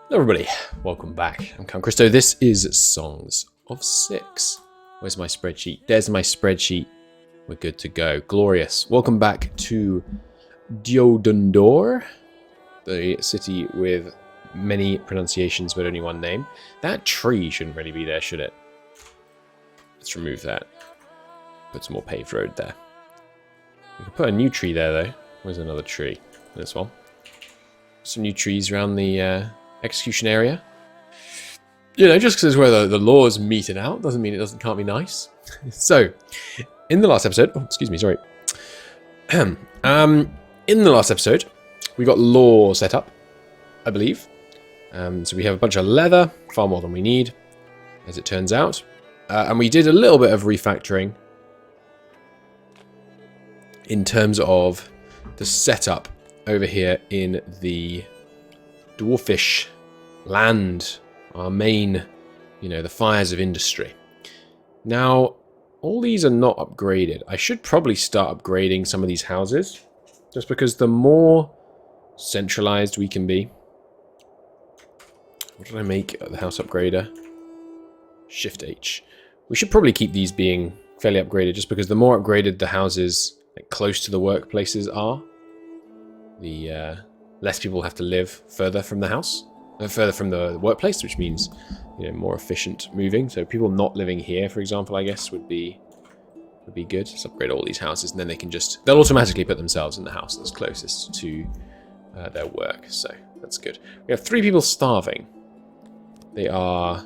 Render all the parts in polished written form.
Hello everybody, welcome back. I'm Count Christo. This is Songs of Six. Where's my spreadsheet? There's my spreadsheet. We're good to go. Glorious. Welcome back to Dundor, the city with many pronunciations but only one name. That tree shouldn't really be there, should it? Let's remove that. Put some more paved road there. We can put a new tree there though. Where's another tree? This one. Some new trees around the execution area. You know, just because it's where the laws meet it out doesn't mean it can't be nice. So, in the last episode, in the last episode, we got law set up, I believe. So we have a bunch of leather, far more than we need, as it turns out. And we did a little bit of refactoring in terms of the setup over here in the dwarfish land, our main, the fires of industry. Now, all these are not upgraded. I should probably start upgrading some of these houses, just because the more centralized we can be. What did I make the house upgrader? Shift H. We should probably keep these being fairly upgraded, just because the more upgraded the houses close to the workplaces are, the less people have to live further from the house, further from the workplace, which means more efficient moving. So people not living here, for example, I guess would be good. Let's upgrade all these houses, and then they'll automatically put themselves in the house that's closest to their work. So that's good. We have 3 people starving. They are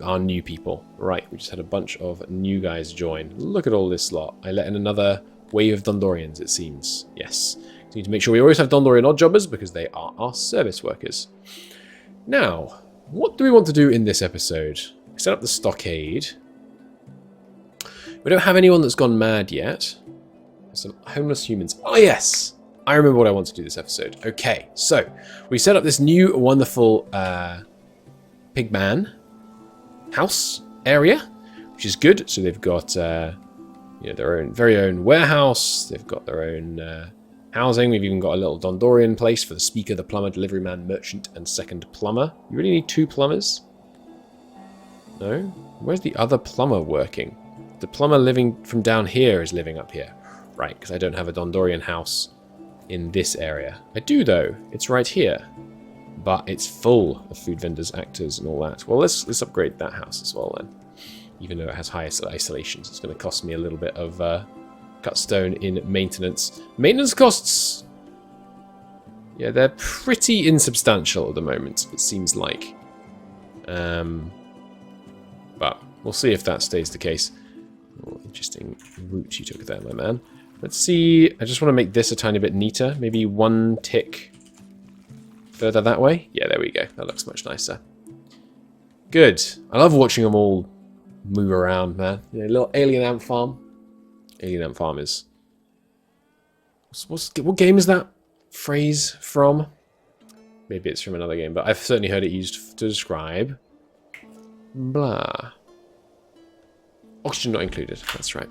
our new people. Right, we just had a bunch of new guys join. Look at all this lot. I let in another wave of Dundorians, it seems. Yes. We need to make sure we always have Dundorian oddjobbers because they are our service workers. Now, what do we want to do in this episode? Set up the stockade. We don't have anyone that's gone mad yet. Some homeless humans. Oh yes! I remember what I want to do this episode. Okay, so we set up this new wonderful pigman house area, which is good. So they've got their very own warehouse. They've got their own housing. We've even got a little Dundorian place for the speaker, the plumber, delivery man, merchant, and second plumber. You really need 2 plumbers? No? Where's the other plumber working? The plumber living from down here is living up here. Right, because I don't have a Dundorian house in this area. I do though. It's right here. But it's full of food vendors, actors, and all that. Well, let's upgrade that house as well then. Even though it has high isolations, it's going to cost me a little bit of cut stone in maintenance. Maintenance costs! Yeah, they're pretty insubstantial at the moment, it seems like. But we'll see if that stays the case. Oh, interesting route you took there, my man. Let's see. I just want to make this a tiny bit neater. Maybe 1 tick further that way. Yeah, there we go. That looks much nicer. Good. I love watching them all move around, man. Little alien ant farm. Alien ant farm is... What game is that phrase from? Maybe it's from another game, but I've certainly heard it used to describe... blah. Oxygen not included. That's right.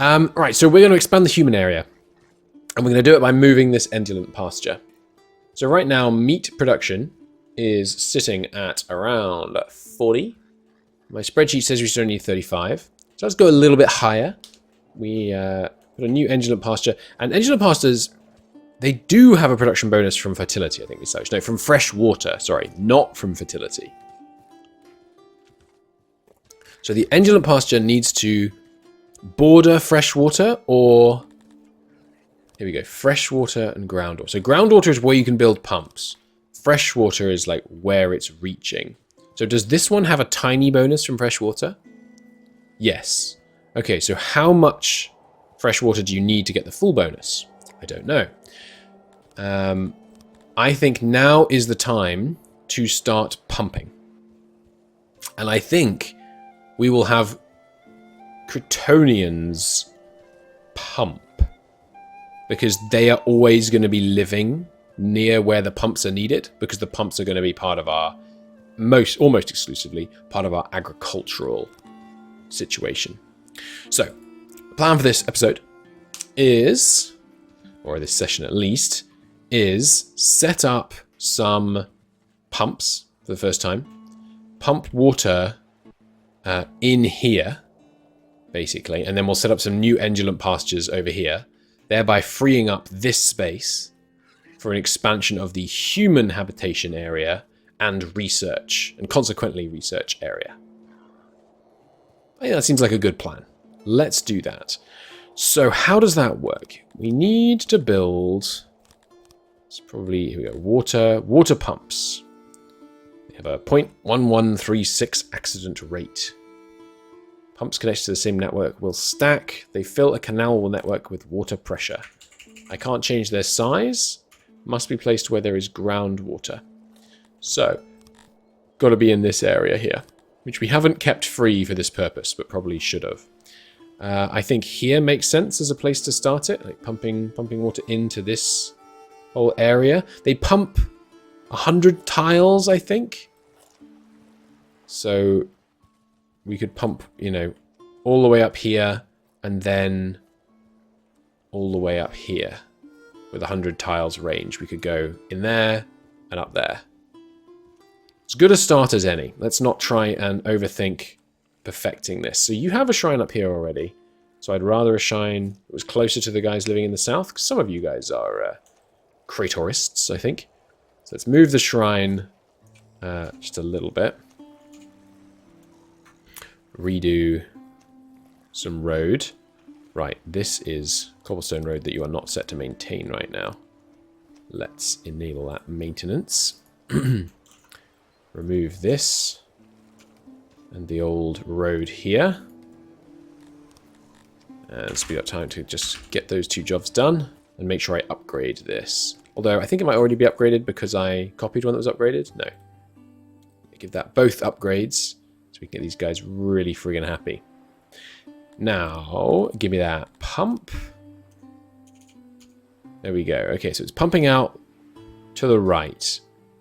Right, so we're going to expand the human area. And we're going to do it by moving this indolent pasture. So right now, meat production is sitting at around 40. My spreadsheet says we should only need 35. So let's go a little bit higher. We put a new endulant pasture. And endulant pastures, they do have a production bonus from fertility, I think we said. No, from fresh water. Sorry, not from fertility. So the endulant pasture needs to border fresh water, or... Here we go. Fresh water and groundwater. So groundwater is where you can build pumps. Fresh water is like where it's reaching. So does this one have a tiny bonus from fresh water? Yes. Okay, so how much fresh water do you need to get the full bonus? I don't know. I think now is the time to start pumping. And I think we will have Kryptonians pump. Because they are always going to be living near where the pumps are needed. Because the pumps are going to be part of our, almost exclusively, part of our agricultural situation. So, the plan for this episode is, or this session at least, is set up some pumps for the first time. Pump water in here, basically, and then we'll set up some new endulant pastures over here, thereby freeing up this space for an expansion of the human habitation area and research, and consequently research area. I think that seems like a good plan. Let's do that. So how does that work? We need to build, it's probably, here we go, water pumps. We have a 0.1136 accident rate. Pumps connected to the same network will stack. They fill a canal network with water pressure. I can't change their size. Must be placed where there is groundwater. So, got to be in this area here, which we haven't kept free for this purpose, but probably should have. I think here makes sense as a place to start it, like pumping water into this whole area. They pump 100 tiles, I think. So we could pump, you know, all the way up here and then all the way up here. With 100 tiles range, we could go in there and up there. As good a start as any. Let's not try and overthink perfecting this. So you have a shrine up here already. So I'd rather a shrine that was closer to the guys living in the south, because some of you guys are Kratorists, I think. So let's move the shrine just a little bit. Redo some road. Right, this is cobblestone road that you are not set to maintain right now. Let's enable that maintenance. Remove this and the old road here. And speed up time to just get those two jobs done and make sure I upgrade this. Although I think it might already be upgraded because I copied one that was upgraded. No. Give that both upgrades so we can get these guys really friggin' happy. Now, give me that pump. There we go. Okay, so it's pumping out to the right.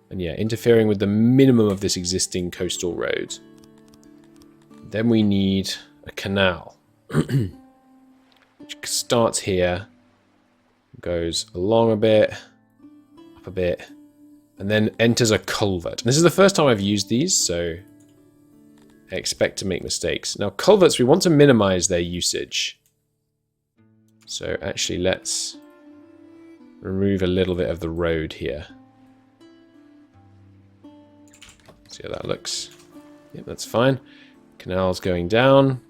And yeah, interfering with the minimum of this existing coastal road. Then we need a canal. Which starts here, goes along a bit, up a bit, and then enters a culvert. And this is the first time I've used these, so I expect to make mistakes. Now, culverts, we want to minimize their usage. So actually, let's remove a little bit of the road here. See how that looks. Yep, that's fine. Canal's going down.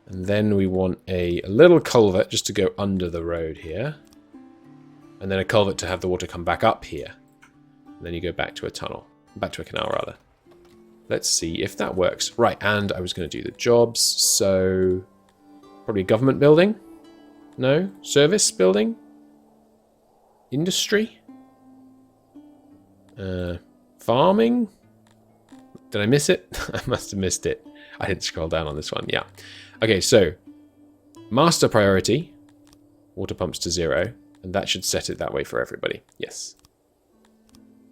And then we want a little culvert just to go under the road here. And then a culvert to have the water come back up here. And then you go back to a tunnel. Back to a canal, rather. Let's see if that works. Right, and I was going to do the jobs, so probably a government building? No? Service building? Industry? Farming? Did I miss it? I must have missed it. I didn't scroll down on this one, yeah. Okay, so master priority, water pumps to 0, and that should set it that way for everybody. Yes.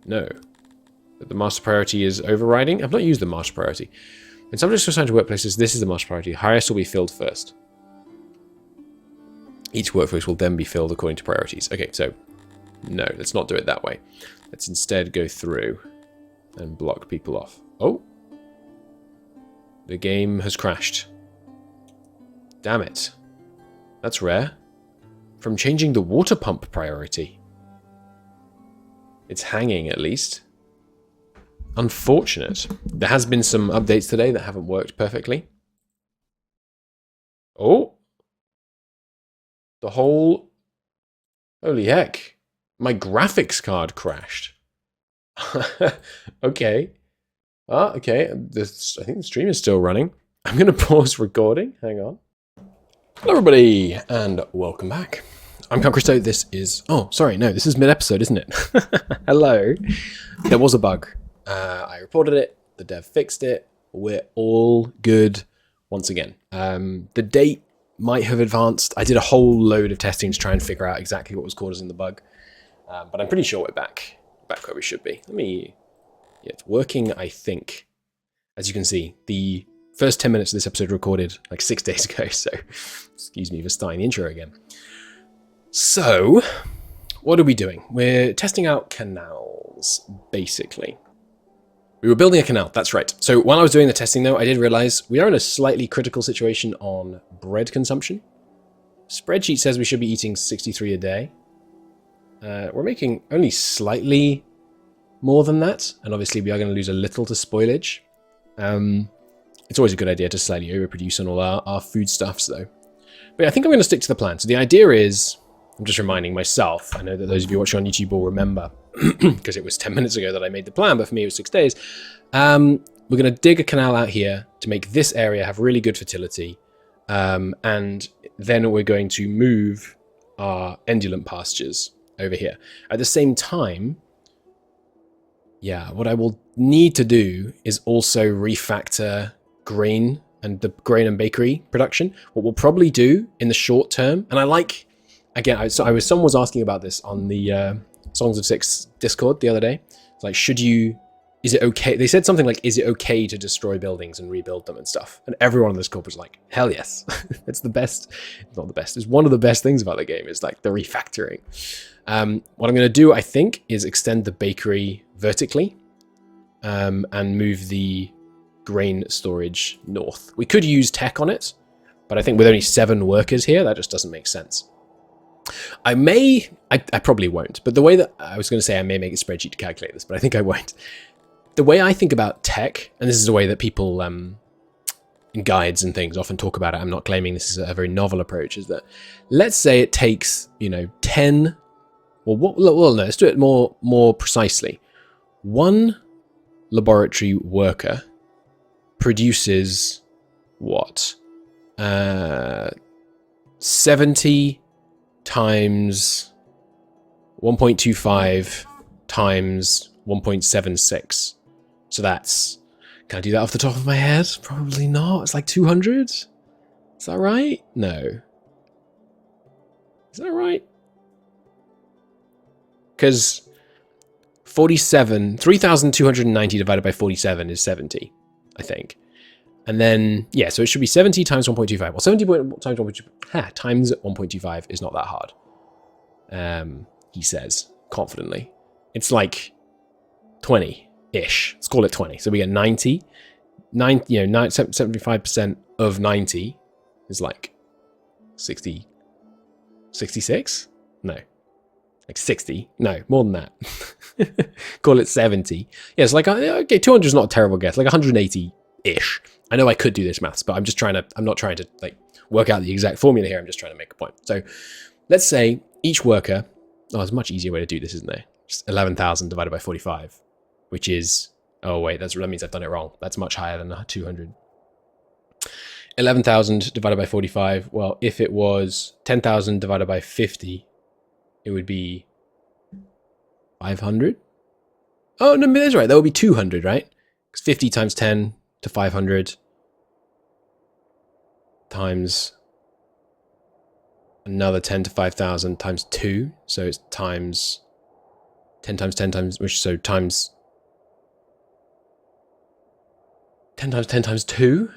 No. The master priority is overriding. I've not used the master priority. In subjects assigned to workplaces, this is the master priority. Highest will be filled first. Each workforce will then be filled according to priorities. Okay, so no, let's not do it that way. Let's instead go through and block people off. Oh. The game has crashed. Damn it. That's rare. From changing the water pump priority. It's hanging, at least. Unfortunate. There has been some updates today that haven't worked perfectly. Oh. The whole... Holy heck. My graphics card crashed. Okay. Okay. I think the stream is still running. I'm going to pause recording. Hang on. Hello, everybody, and welcome back. I'm Count Christo. This is... Oh, sorry. No, this is mid-episode, isn't it? Hello. There was a bug. I reported it. The dev fixed it. We're all good once again. The date might have advanced. I did a whole load of testing to try and figure out exactly what was causing the bug. But I'm pretty sure we're back where we should be. Yeah, it's working, I think. As you can see, the first 10 minutes of this episode recorded like 6 days ago, so excuse me for starting the intro again. So, what are we doing? We're testing out canals. things, basically. We were building a canal, that's right. So while I was doing the testing though, I did realize we are in a slightly critical situation on bread consumption. Spreadsheet says we should be eating 63 a day. We're making only slightly more than that, and obviously we are going to lose a little to spoilage. It's always a good idea to slightly overproduce on all our foodstuffs though. But yeah, I think I'm going to stick to the plan. So the idea is, I'm just reminding myself, I know that those of you watching on YouTube will remember, because it was 10 minutes ago that I made the plan, but for me it was 6 days. We're going to dig a canal out here to make this area have really good fertility, and then we're going to move our endulant pastures over here. At the same time, yeah, what I will need to do is also refactor grain and the grain and bakery production. What we'll probably do in the short term, and I like, again, someone was asking about this on the Songs of Six Discord the other day. It's like, is it okay? They said something like, is it okay to destroy buildings and rebuild them and stuff? And everyone in this corp was like, hell yes. It's the best. It's not the best. It's one of the best things about the game is like the refactoring. What I'm going to do, I think, is extend the bakery vertically and move the grain storage north. We could use tech on it, but I think with only 7 workers here, that just doesn't make sense. I probably won't, but the way that I was going to say I may make a spreadsheet to calculate this, but I think I won't. The way I think about tech, and this is a way that people in guides and things often talk about it, I'm not claiming this is a very novel approach, is that let's say it takes, 10, well, no, let's do it more precisely. 1 laboratory worker produces what? 70 times 1.25 times 1.76. So that's, can I do that off the top of my head? Probably not. It's like 200. Is that right? No. Is that right? Because 3,290 divided by 47 is 70, I think. And then, yeah, so it should be 70 times 1.25. Well, 70 times 1.25 times 1.25 is not that hard. He says, confidently. It's like 20-ish. Let's call it 20. So we get 90. 75% of 90 is like 60. 66? No. Like 60? No, more than that. Call it 70. Yeah, it's like, okay, 200 is not a terrible guess. Like 180-ish. I know I could do this maths, but I'm not trying to like work out the exact formula here. I'm just trying to make a point. So let's say each worker, there's a much easier way to do this, isn't there? Just 11,000 divided by 45, which is, oh wait, that means I've done it wrong. That's much higher than 200. 11,000 divided by 45. Well, if it was 10,000 divided by 50, it would be 500. Oh, no, that's right. That would be 200, right? Because 50 times 10 to 500 times another 10 to 5,000 times 2. So it's times 10 times 10 times, which so times 10 times 10 times 2.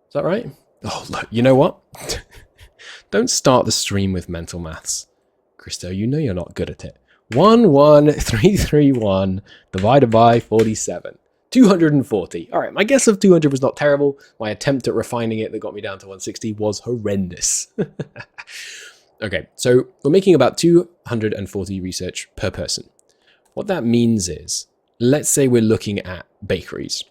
Is that right? Oh, look, you know what? Don't start the stream with mental maths. Christo, you know you're not good at it. 11331 divided by 47. 240. All right, my guess of 200 was not terrible. My attempt at refining it that got me down to 160 was horrendous. Okay, so we're making about 240 research per person. What that means is, let's say we're looking at bakeries.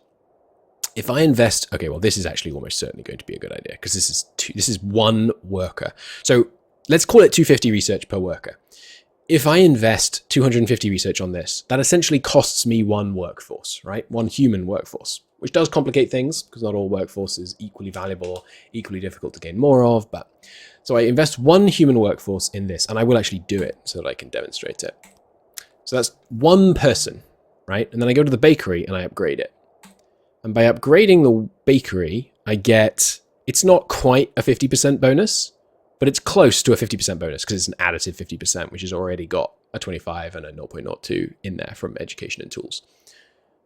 If I invest, okay, well, this is actually almost certainly going to be a good idea because this is 1 worker. So let's call it 250 research per worker. If I invest 250 research on this, that essentially costs me 1 workforce, right? 1 human workforce, which does complicate things because not all workforce is equally valuable or equally difficult to gain more of. But so I invest 1 human workforce in this, and I will actually do it so that I can demonstrate it. So that's 1 person, right? And then I go to the bakery and I upgrade it. And by upgrading the bakery, I get, it's not quite a 50% bonus, but it's close to a 50% bonus because it's an additive 50%, which has already got a 25 and a 0.02 in there from education and tools.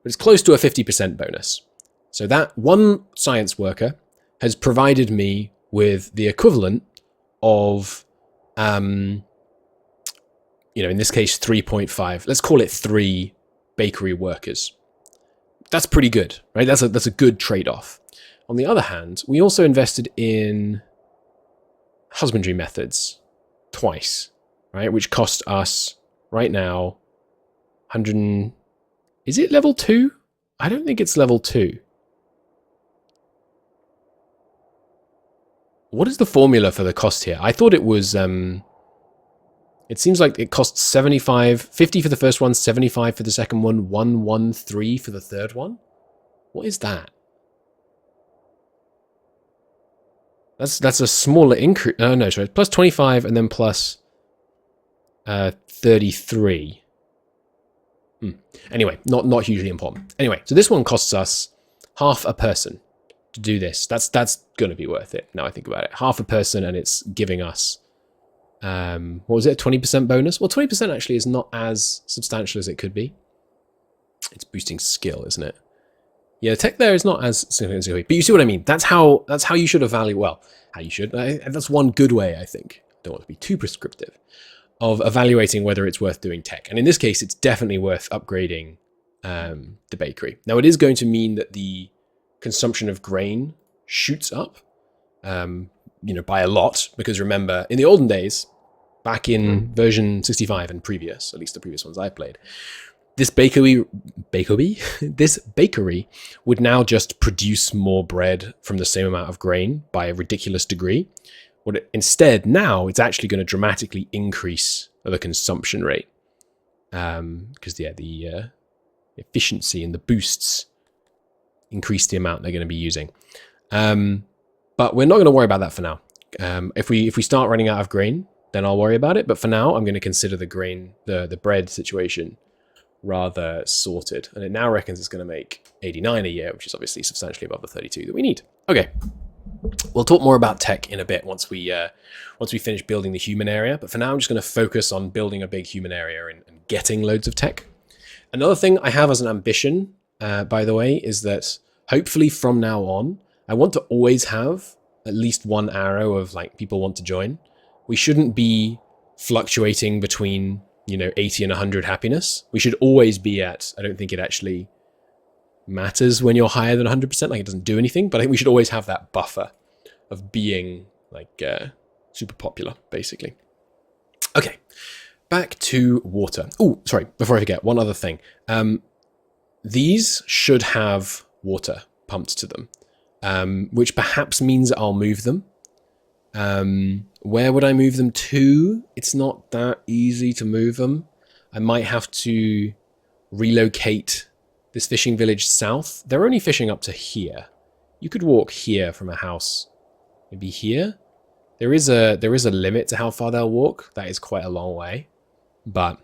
But it's close to a 50% bonus. So that 1 science worker has provided me with the equivalent of, in this case, 3.5. Let's call it 3 bakery workers. That's pretty good, right? That's a good trade-off. On the other hand, we also invested in husbandry methods twice, right? Which cost us right now 100. Is it level 2? I don't think it's level 2. What is the formula for the cost here? I thought it was, it seems like it costs 75, 50 for the first one, 75 for the second one, 113 for the third one. What is that? That's a smaller increase. No, sorry, plus 25 and then plus 33. Anyway, not hugely important. Anyway, so this one costs us half a person to do this. That's going to be worth it. Now I think about it, half a person, and it's giving us what was it? A 20% bonus? Well, 20% actually is not as substantial as it could be. It's boosting skill, isn't it? Yeah, the tech there is not as significant as it could be. But you see what I mean? That's how you should evaluate. Well, how you should. That's one good way, I think. I don't want to be too prescriptive of evaluating whether it's worth doing tech. And in this case, it's definitely worth upgrading the bakery. Now, it is going to mean that the consumption of grain shoots up, by a lot. Because remember, in the olden days, back in version 65 and previous, at least the previous ones I've played, this bakery would now just produce more bread from the same amount of grain by a ridiculous degree. Instead, now it's actually going to dramatically increase the consumption rate. Because the efficiency and the boosts increase the amount they're going to be using. But we're not going to worry about that for now. If we start running out of grain, then I'll worry about it. But for now, I'm going to consider the bread situation rather sorted. And it now reckons it's going to make 89 a year, which is obviously substantially above the 32 that we need. Okay. We'll talk more about tech in a bit once we finish building the human area. But for now, I'm just going to focus on building a big human area and getting loads of tech. Another thing I have as an ambition, by the way, is that hopefully from now on, I want to always have at least one arrow of like people want to join. We shouldn't be fluctuating between 80 and 100 happiness. We should always be at, I don't think it actually matters when you're higher than 100%, like it doesn't do anything, but I think we should always have that buffer of being like super popular, basically. Okay, back to water. Oh, sorry, before I forget, one other thing. These should have water pumped to them, which perhaps means I'll move them. Where would I move them to? It's not that easy to move them. I might have to relocate this fishing village south. They're only fishing up to here. You could walk here from a house, maybe here. There is a limit to how far they'll walk. That is quite a long way, but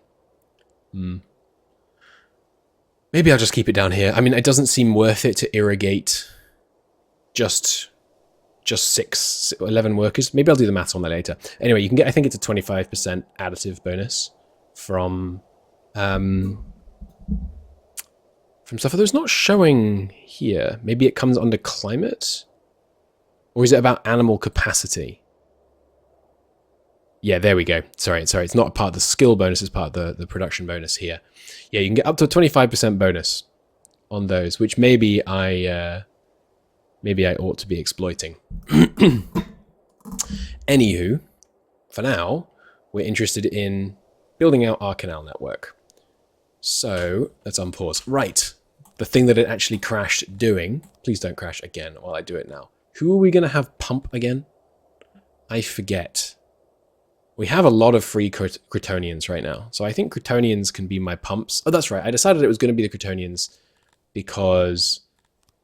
maybe I'll just keep it down here. I mean, it doesn't seem worth it to irrigate just 11 workers. Maybe I'll do the maths on that later. Anyway, you can get, I think it's a 25% additive bonus from stuff that it's not showing here. Maybe it comes under climate? Or is it about animal capacity? Yeah, there we go. Sorry, it's not a part of the skill bonus, it's part of the production bonus here. Yeah, you can get up to a 25% bonus on those, which maybe I ought to be exploiting. Anywho, for now, we're interested in building out our canal network. So let's unpause. Right, the thing that it actually crashed doing. Please don't crash again while I do it now. Who are we going to have pump again? I forget. We have a lot of free Cretonians right now. So I think Cretonians can be my pumps. Oh, that's right. I decided it was going to be the Cretonians because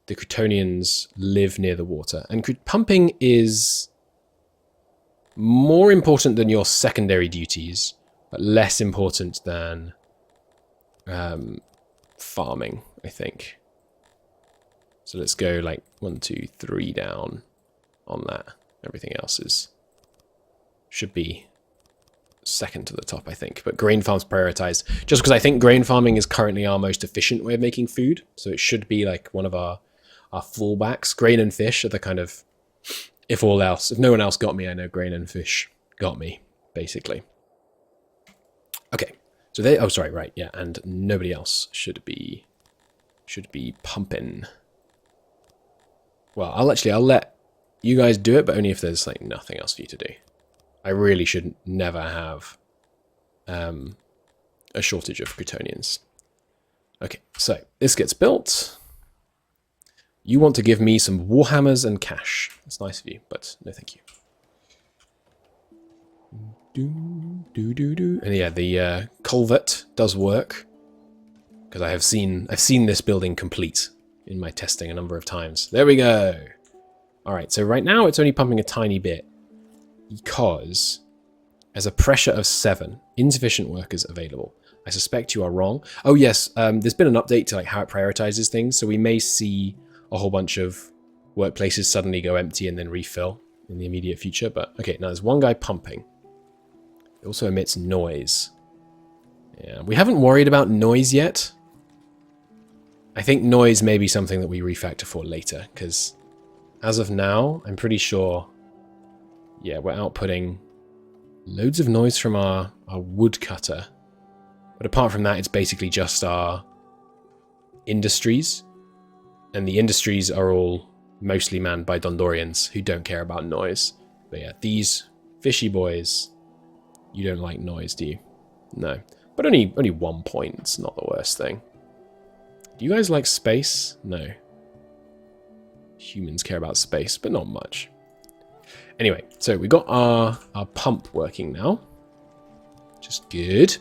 the Cretonians live near the water. And pumping is more important than your secondary duties, but less important than farming, I think. So let's go like 1, 2, 3 down on that. Everything else should be second to the top, I think. But grain farms prioritized, just because I think grain farming is currently our most efficient way of making food. So it should be like one of our fallbacks. Grain and fish are the kind of, if no one else got me, I know grain and fish got me, basically. Okay, so they... Oh, sorry, right, yeah, and nobody else should be pumping. Well, I'll let you guys do it, but only if there's, like, nothing else for you to do. I really should never have a shortage of Crutonians. Okay, so this gets built. You want to give me some warhammers and cash. That's nice of you, but no thank you. And yeah, the culvert does work, because I've seen this building complete in my testing a number of times. There we go. All right, so right now it's only pumping a tiny bit because there's a pressure of 7, insufficient workers available. I suspect you are wrong. Oh yes, there's been an update to like how it prioritizes things, so we may see a whole bunch of workplaces suddenly go empty and then refill in the immediate future. But okay, now there's one guy pumping. It also emits noise. Yeah, we haven't worried about noise yet. I think noise may be something that we refactor for later, because as of now, I'm pretty sure, yeah, we're outputting loads of noise from our woodcutter. But apart from that, it's basically just our industries. And the industries are all mostly manned by Dundorians who don't care about noise. But yeah, these fishy boys, you don't like noise, do you? No. But only 1 point, it's not the worst thing. Do you guys like space? No. Humans care about space, but not much. Anyway, so we got our pump working now. Which is good.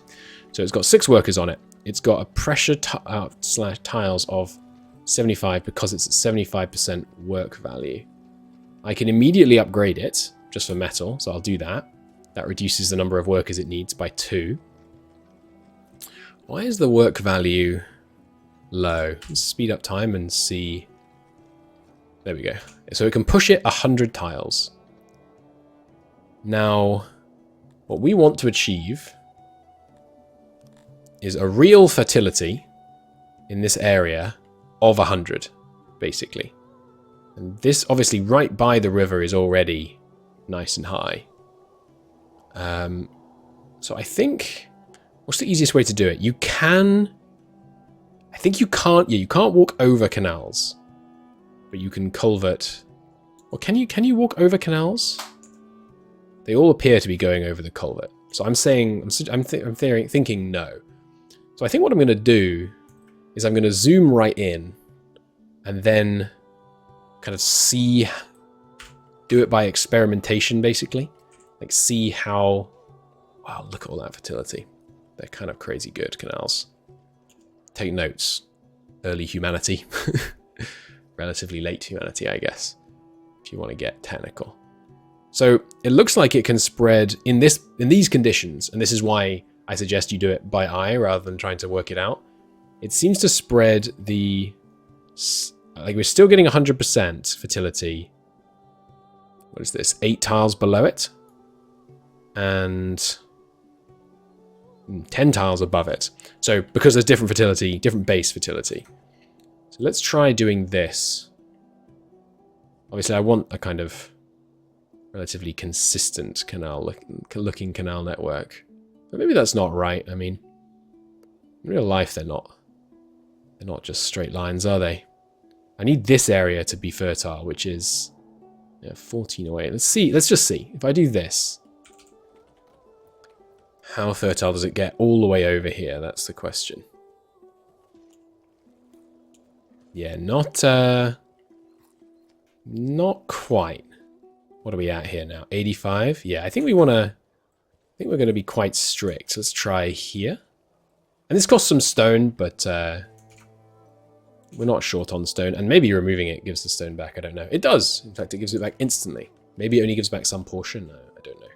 So it's got 6 workers on it. It's got a pressure slash tiles of 75 because it's at 75% work value. I can immediately upgrade it just for metal, so I'll do that. That reduces the number of workers it needs by 2. Why is the work value low? Let's speed up time and see. There we go. So it can push it 100 tiles. Now, what we want to achieve is a real fertility in this area of 100, basically. And this, obviously, right by the river is already nice and high. So I think... What's the easiest way to do it? You can... I think you can't... Yeah, you can't walk over canals. But you can culvert... Or can you walk over canals? They all appear to be going over the culvert. So I'm saying... I'm thinking no. So I think what I'm going to do is I'm going to zoom right in and then kind of see... Do it by experimentation, basically. Like, see how... Wow, look at all that fertility. They're kind of crazy good, canals. Take notes. Early humanity. Relatively late humanity, I guess. If you want to get technical. So, it looks like it can spread in these conditions, and this is why I suggest you do it by eye rather than trying to work it out. It seems to spread the... Like, we're still getting 100% fertility. What is this? 8 tiles below it. And 10 tiles above it. So, because there's different fertility, different base fertility. So let's try doing this. Obviously, I want a kind of relatively consistent looking canal network. But maybe that's not right. I mean, in real life, they're not just straight lines, are they? I need this area to be fertile, which is 14 away. Let's see. Let's just see. If I do this, how fertile does it get all the way over here? That's the question. Yeah, not quite. What are we at here now? 85? Yeah, I think we're going to be quite strict. Let's try here. And this costs some stone, but we're not short on stone. And maybe removing it gives the stone back. I don't know. It does. In fact, it gives it back instantly. Maybe it only gives back some portion. I don't know.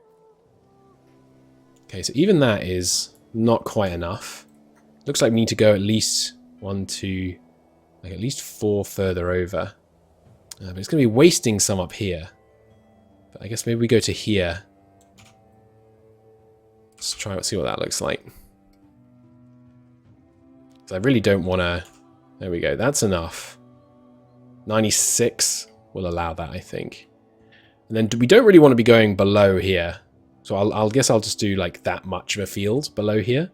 Okay, so even that is not quite enough. Looks like we need to go at least 1, 2, like at least 4 further over. But it's going to be wasting some up here. But I guess maybe we go to here. Let's try and see what that looks like. I really don't want to... There we go. That's enough. 96 will allow that, I think. And then we don't really want to be going below here. So I'll guess I'll just do like that much of a field below here,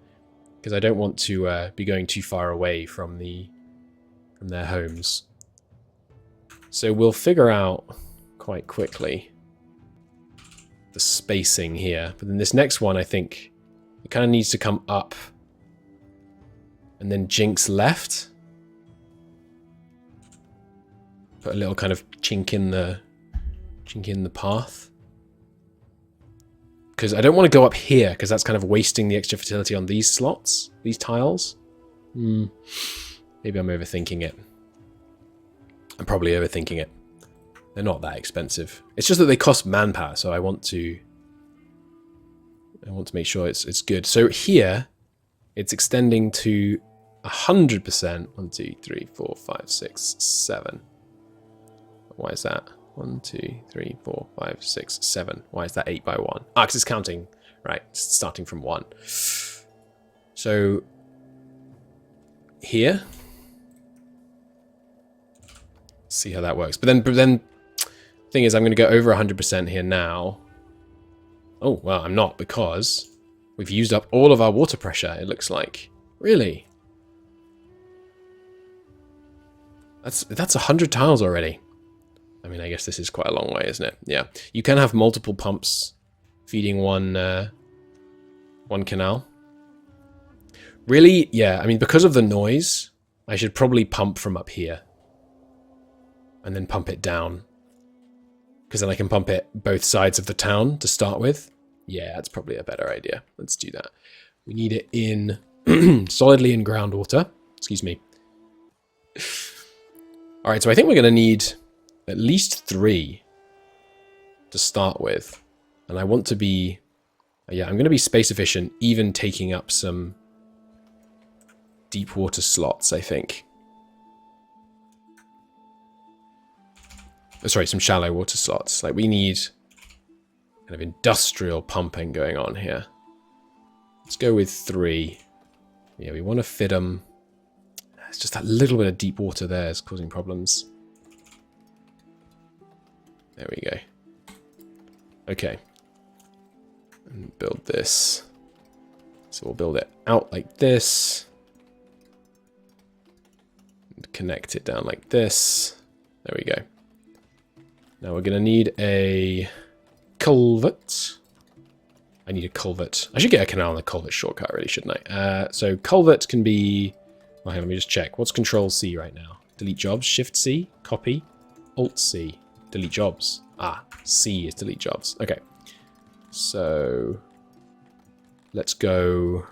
because I don't want to be going too far away from their homes. So we'll figure out quite quickly the spacing here. But then this next one, I think it kind of needs to come up and then jinx left. Put a little kind of chink in the path. Because I don't want to go up here, because that's kind of wasting the extra fertility on these slots, these tiles. Maybe I'm overthinking it. I'm probably overthinking it. They're not that expensive. It's just that they cost manpower, so I want to make sure it's good. So here, it's extending to 100%. 1, 2, 3, 4, 5, 6, 7. Why is that? 1, 2, 3, 4, 5, 6, 7. Why is that 8 by 1? Ah, because it's counting. Right, it's starting from 1. So here, see how that works. But then, thing is, I'm going to go over 100% here now. Oh well, I'm not, because we've used up all of our water pressure. It looks like. Really? That's 100 tiles already. I mean, I guess this is quite a long way, isn't it? Yeah. You can have multiple pumps feeding one canal. Really? Yeah, I mean, because of the noise, I should probably pump from up here. And then pump it down. Because then I can pump it both sides of the town to start with. Yeah, that's probably a better idea. Let's do that. We need it in solidly in groundwater. Excuse me. Alright, so I think we're going to need at least 3 to start with. And I want to be... Yeah, I'm going to be space efficient, even taking up some deep water slots, I think. Oh, sorry, some shallow water slots. Like, we need kind of industrial pumping going on here. Let's go with 3. Yeah, we want to fit them. It's just that little bit of deep water there is causing problems. There we go. Okay. And build this. So we'll build it out like this. And connect it down like this. There we go. Now we're going to need a culvert. I need a culvert. I should get a canal and a culvert shortcut, really, shouldn't I? So culvert can be... Well, hang on, let me just check. What's Control C right now? Delete jobs. Shift C. Copy. Alt C. Delete jobs. Ah, C is delete jobs. Okay. So let's go...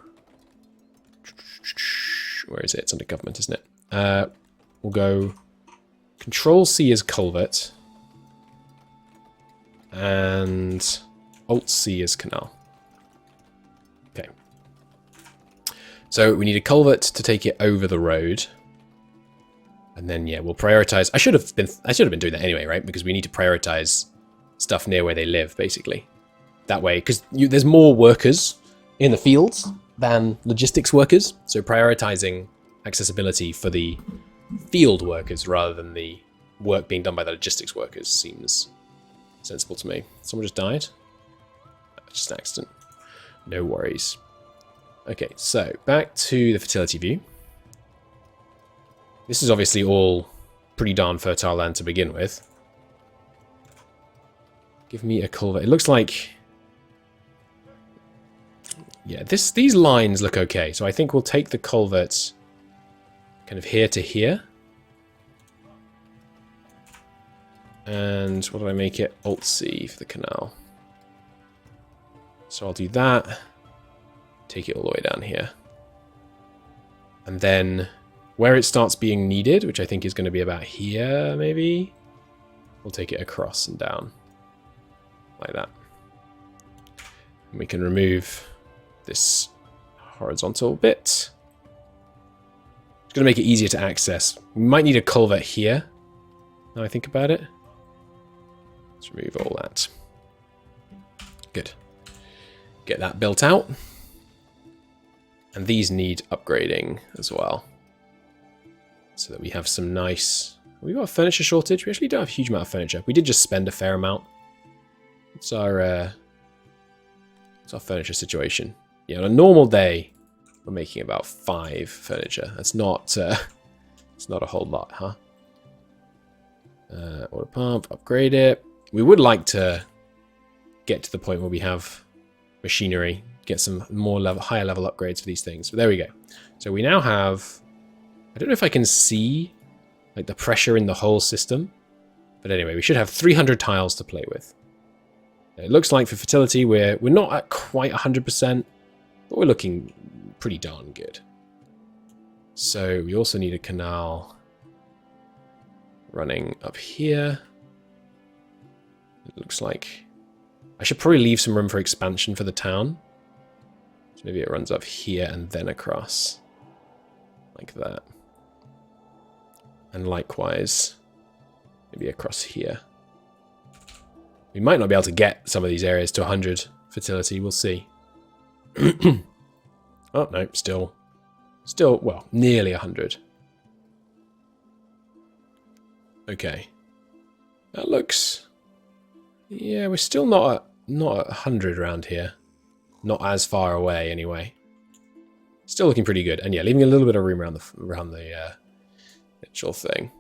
Where is it? It's under government, isn't it? We'll go... Control C is culvert. And Alt C is canal. Okay. So we need a culvert to take it over the road. And then yeah, we'll prioritize. I should have been doing that anyway, right? Because we need to prioritize stuff near where they live, basically. That way, because there's more workers in the fields than logistics workers. So prioritizing accessibility for the field workers rather than the work being done by the logistics workers seems sensible to me. Someone just died? Just an accident. No worries. Okay, so back to the fertility view. This is obviously all pretty darn fertile land to begin with. Give me a culvert. It looks like... Yeah, these lines look okay. So I think we'll take the culverts kind of here to here. And what did I make it? Alt-C for the canal. So I'll do that. Take it all the way down here. And then where it starts being needed, which I think is going to be about here, maybe, we'll take it across and down. Like that. And we can remove this horizontal bit. It's going to make it easier to access. We might need a culvert here, now I think about it. Let's remove all that. Good. Get that built out. And these need upgrading as well. So that we have some nice... We've got a furniture shortage. We actually don't have a huge amount of furniture. We did just spend a fair amount. What's our What's our furniture situation? Yeah, on a normal day, we're making about 5 furniture. That's not, it's not a whole lot, huh? Water pump, upgrade it. We would like to get to the point where we have machinery, get some more higher level upgrades for these things. But there we go. So we now have, I don't know if I can see like the pressure in the whole system, but anyway, we should have 300 tiles to play with. It looks like for fertility we're not at quite 100%, but we're looking pretty darn good. So we also need a canal running up here. It looks like I should probably leave some room for expansion for the town. So maybe it runs up here and then across. Like that. And likewise, maybe across here. We might not be able to get some of these areas to 100 fertility. We'll see. Oh, no, still, well, nearly 100. Okay. That looks... Yeah, we're still not at 100 around here. Not as far away, anyway. Still looking pretty good. And yeah, leaving a little bit of room around the actual thing.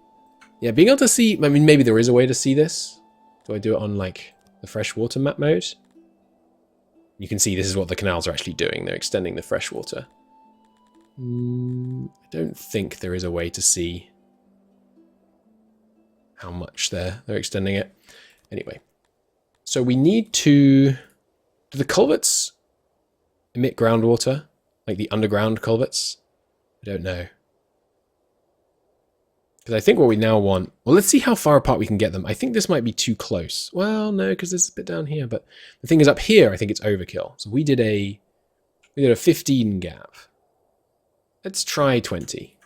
Yeah, being able to see... I mean, maybe there is a way to see this. Do I do it on, like, the freshwater map mode? You can see this is what the canals are actually doing. They're extending the freshwater. I don't think there is a way to see how much they're extending it. Anyway. So we need to... Do the culverts emit groundwater? Like the underground culverts? I don't know. Because I think what we now want... Well, let's see how far apart we can get them. I think this might be too close. Well, no, because there's a bit down here. But the thing is, up here, I think it's overkill. So we did a 15 gap. Let's try 20.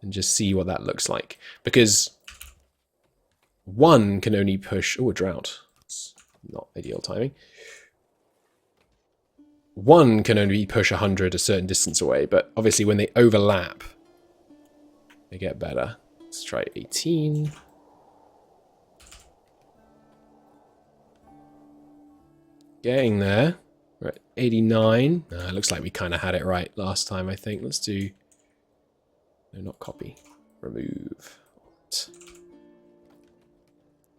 And just see what that looks like. Because one can only push... Oh, a drought. It's not ideal timing. One can only push 100 a certain distance away. But obviously, when they overlap... They get better. Let's try 18. Getting there. We're at 89. It looks like we kind of had it right last time, I think. Let's do... No, not copy. Remove.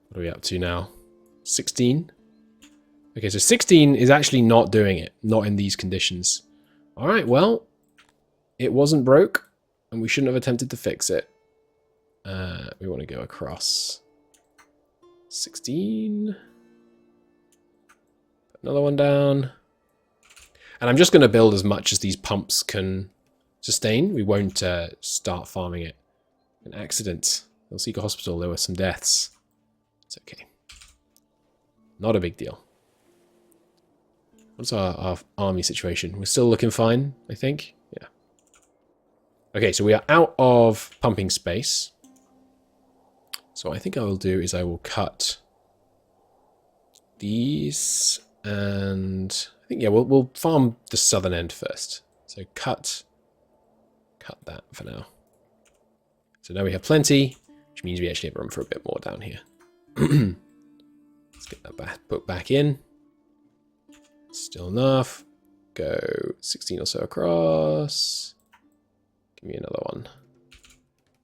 What are we up to now? 16? Okay, so 16 is actually not doing it. Not in these conditions. Alright, well, it wasn't broke. And we shouldn't have attempted to fix it. We want to go across 16. Put another one down. And I'm just going to build as much as these pumps can sustain. We won't start farming it. An accident. They'll seek a hospital. There were some deaths. It's okay. Not a big deal. What's our army situation? We're still looking fine, I think. Yeah. Okay, so we are out of pumping space. So what I think I will do is I will cut these, and I think, yeah, we'll farm the southern end first. So cut that for now. So now we have plenty, which means we actually have room for a bit more down here. Let's get that put back in. Still enough. Go 16 or so across. Give me another one.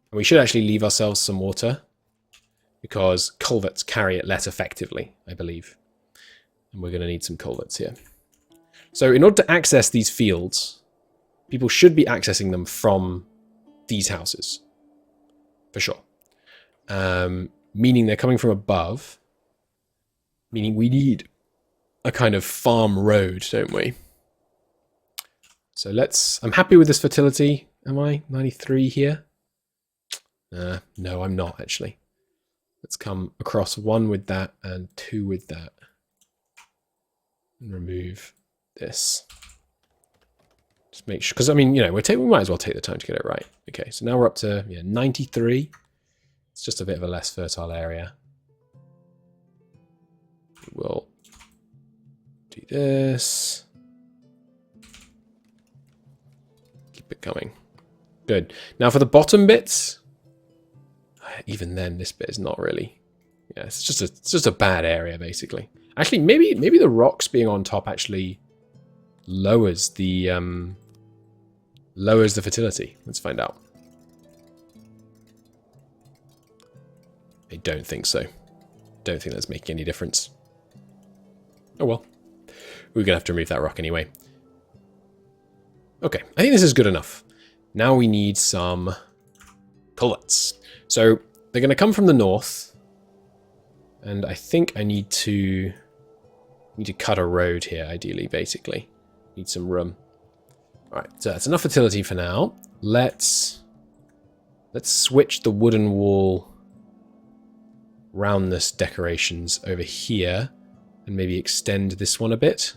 And we should actually leave ourselves some water, because culverts carry it less effectively, I believe. And we're going to need some culverts here. So in order to access these fields, people should be accessing them from these houses. For sure. Meaning they're coming from above. Meaning we need a kind of farm road, don't we? So I'm happy with this fertility. Am I? 93 here? No, I'm not, actually. Let's come across 1 with that and 2 with that. And remove this. Just make sure, because, I mean, you know, we might as well take the time to get it right. Okay, so now we're up to 93. It's just a bit of a less fertile area. We'll do this. Keep it coming. Good. Now for the bottom bits, even then, this bit is not really Yeah, it's just a bad area, basically. Actually, maybe the rocks being on top actually lowers the fertility. Let's find out. I don't think so. Don't think that's making any difference. Oh well. We're going to have to remove that rock anyway. Okay, I think this is good enough. Now we need some culverts. So they're going to come from the north. And I think I need to cut a road here, ideally, basically. Need some room. Alright, so that's enough fertility for now. Let's switch the wooden wall roundness decorations over here and maybe extend this one a bit.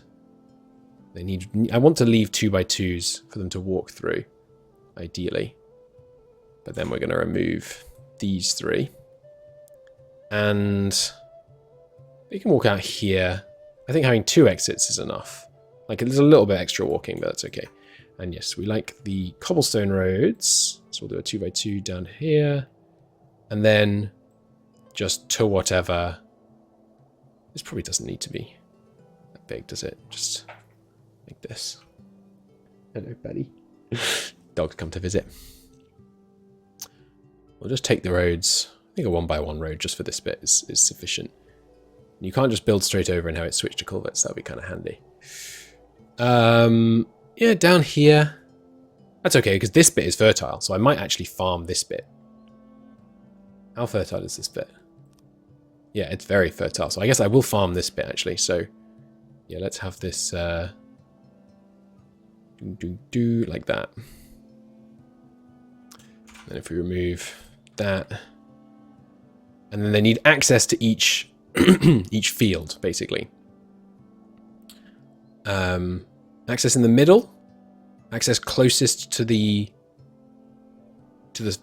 I want to leave 2x2s for them to walk through, ideally. But then we're going to remove these 3. And they can walk out here. I think having 2 exits is enough. Like, there's a little bit extra walking, but that's okay. And yes, we like the cobblestone roads. So we'll do a 2x2 down here. And then just to whatever. This probably doesn't need to be that big, does it? Just like this. Hello, buddy. Dogs come to visit. We'll just take the roads. I think a 1x1 road just for this bit is sufficient. You can't just build straight over and have it switch to culverts. That would be kind of handy. Yeah, down here. That's okay, because this bit is fertile, so I might actually farm this bit. How fertile is this bit? Yeah, it's very fertile, so I guess I will farm this bit, actually. So, yeah, let's have this like that. And if we remove that, and then they need access to each each field, basically. Access in the middle, access closest to the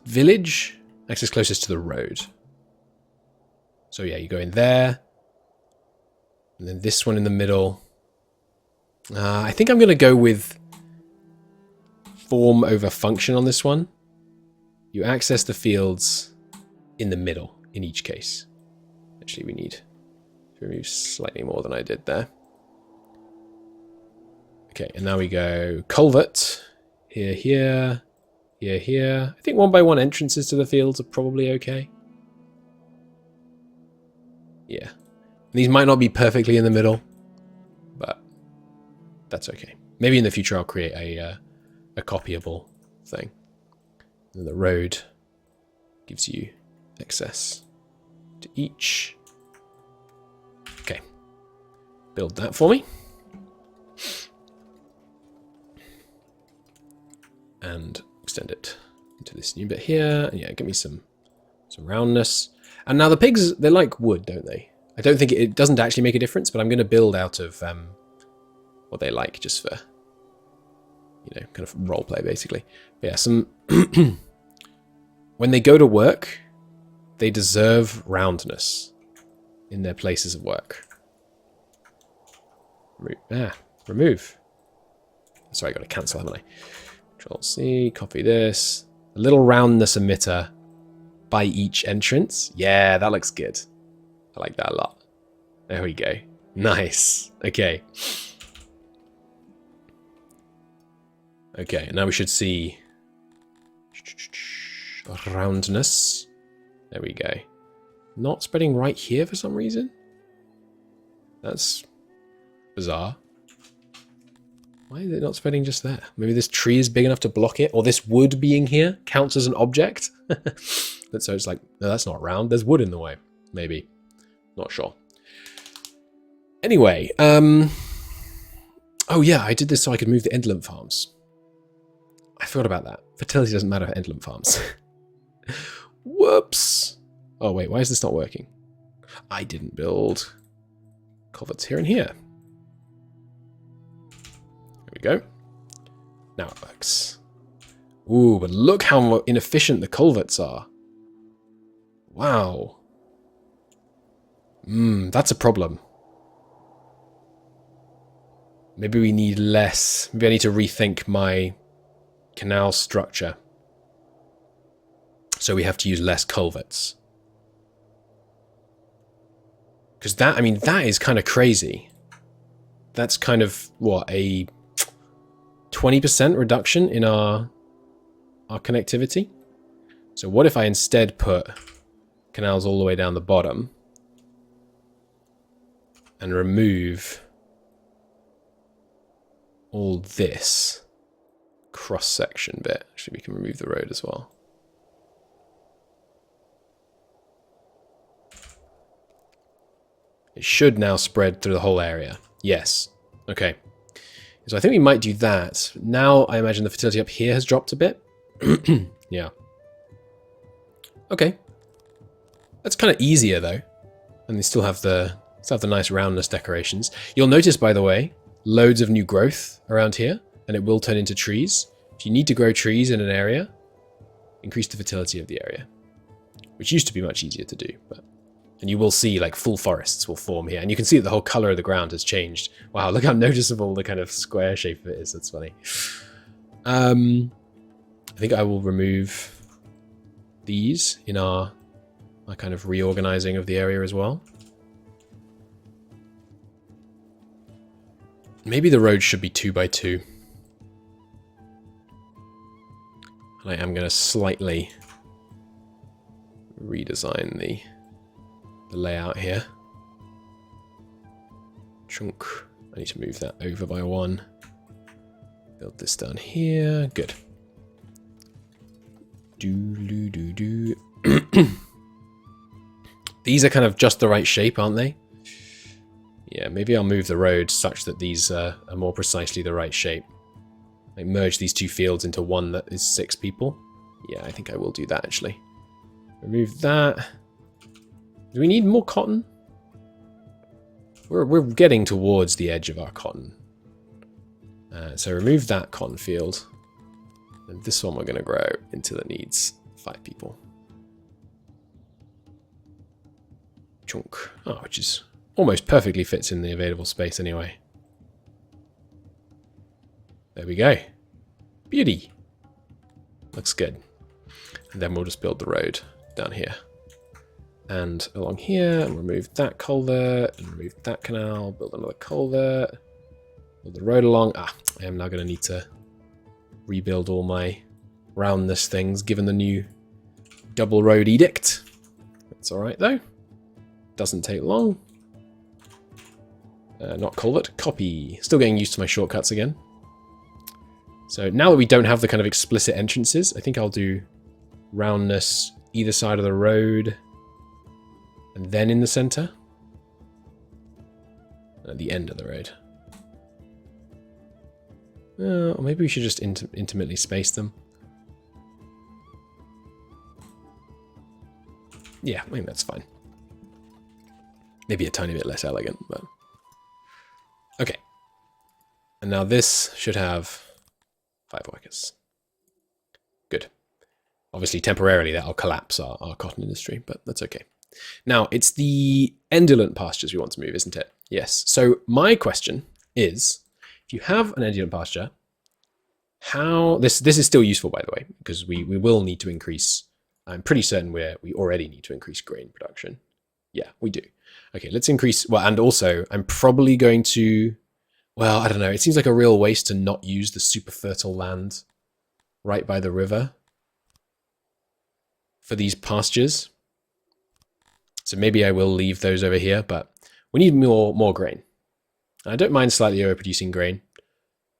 village, access closest to the road. So yeah, you go in there, and then this one in the middle. I think I'm going to go with form over function on this one. You access the fields in the middle in each case. Actually, we need to remove slightly more than I did there. Okay, and now we go culvert. Here, here, here, here. I think 1x1 entrances to the fields are probably okay. Yeah. These might not be perfectly in the middle, but that's okay. Maybe in the future I'll create a copyable thing. And the road gives you access to each. Okay. Build that for me. And extend it into this new bit here. And yeah, give me some roundness. And now the pigs, they like wood, don't they? I don't think it doesn't actually make a difference, but I'm going to build out of what they like just for, you know, kind of roleplay basically. But yeah, some when they go to work, they deserve roundness in their places of work. Remove. Sorry, I got to cancel, haven't I? Control C, copy this. A little roundness emitter by each entrance. Yeah, that looks good. I like that a lot. There we go. Nice. Okay. Okay, now we should see roundness. There we go. Not spreading right here for some reason. That's bizarre. Why is it not spreading just there? Maybe this tree is big enough to block it, or this wood being here counts as an object. So it's like, no, that's not round. There's wood in the way. Maybe. Not sure. Anyway, oh yeah, I did this so I could move the indolent farms. I forgot about that. Fertility doesn't matter for indolent farms. Whoops. Oh wait, why is this not working? I didn't build culverts here and here. There we go. Now it works. Ooh, but look how inefficient the culverts are. Wow. That's a problem. Maybe we need less. Maybe I need to rethink my canal structure. So we have to use less culverts. Because that, I mean, that is kind of crazy. That's kind of, what, a 20% reduction in our connectivity? So what if I instead put canals all the way down the bottom and remove all this cross-section bit? Actually, we can remove the road as well. It should now spread through the whole area. Yes. Okay. So I think we might do that. Now I imagine the fertility up here has dropped a bit. Yeah. Okay. That's kind of easier though. And they still have the nice roundness decorations. You'll notice, by the way, loads of new growth around here, and it will turn into trees. If you need to grow trees in an area, increase the fertility of the area, which used to be much easier to do. And you will see like full forests will form here, and you can see that the whole color of the ground has changed. Wow, look how noticeable the kind of square shape of it is. That's funny. I think I will remove these in our kind of reorganizing of the area as well. Maybe the road should be 2 by 2. And I am going to slightly redesign the layout here. Chunk. I need to move that over by 1. Build this down here. Good. These are kind of just the right shape, aren't they? Yeah, maybe I'll move the road such that these are more precisely the right shape. Like merge these two fields into one that is 6 people. Yeah, I think I will do that actually. Remove that. Do we need more cotton? We're getting towards the edge of our cotton. So remove that cotton field. And this one we're going to grow until it needs 5 people. Chunk. Oh, which is almost perfectly fits in the available space anyway. There we go. Beauty. Looks good. And then we'll just build the road down here. And along here, and remove that culvert, and remove that canal, build another culvert, build the road along. I am now going to need to rebuild all my roundness things, given the new double road edict. That's alright though. Doesn't take long. Not culvert, copy. Still getting used to my shortcuts again. So now that we don't have the kind of explicit entrances, I think I'll do roundness either side of the road, and then in the center, at the end of the road. Or maybe we should just intimately space them. Yeah, I think that's fine. Maybe a tiny bit less elegant, but okay. And now this should have 5 workers. Good. Obviously, temporarily, that'll collapse our cotton industry, but that's okay. Now, it's the indolent pastures we want to move, isn't it? Yes. So my question is, if you have an indolent pasture, how... This is still useful, by the way, because we will need to increase... I'm pretty certain we already need to increase grain production. Yeah, we do. Okay, let's increase... Well, and also, I'm probably going to... Well, I don't know. It seems like a real waste to not use the super fertile land right by the river for these pastures. So maybe I will leave those over here, but we need more grain. I don't mind slightly overproducing grain.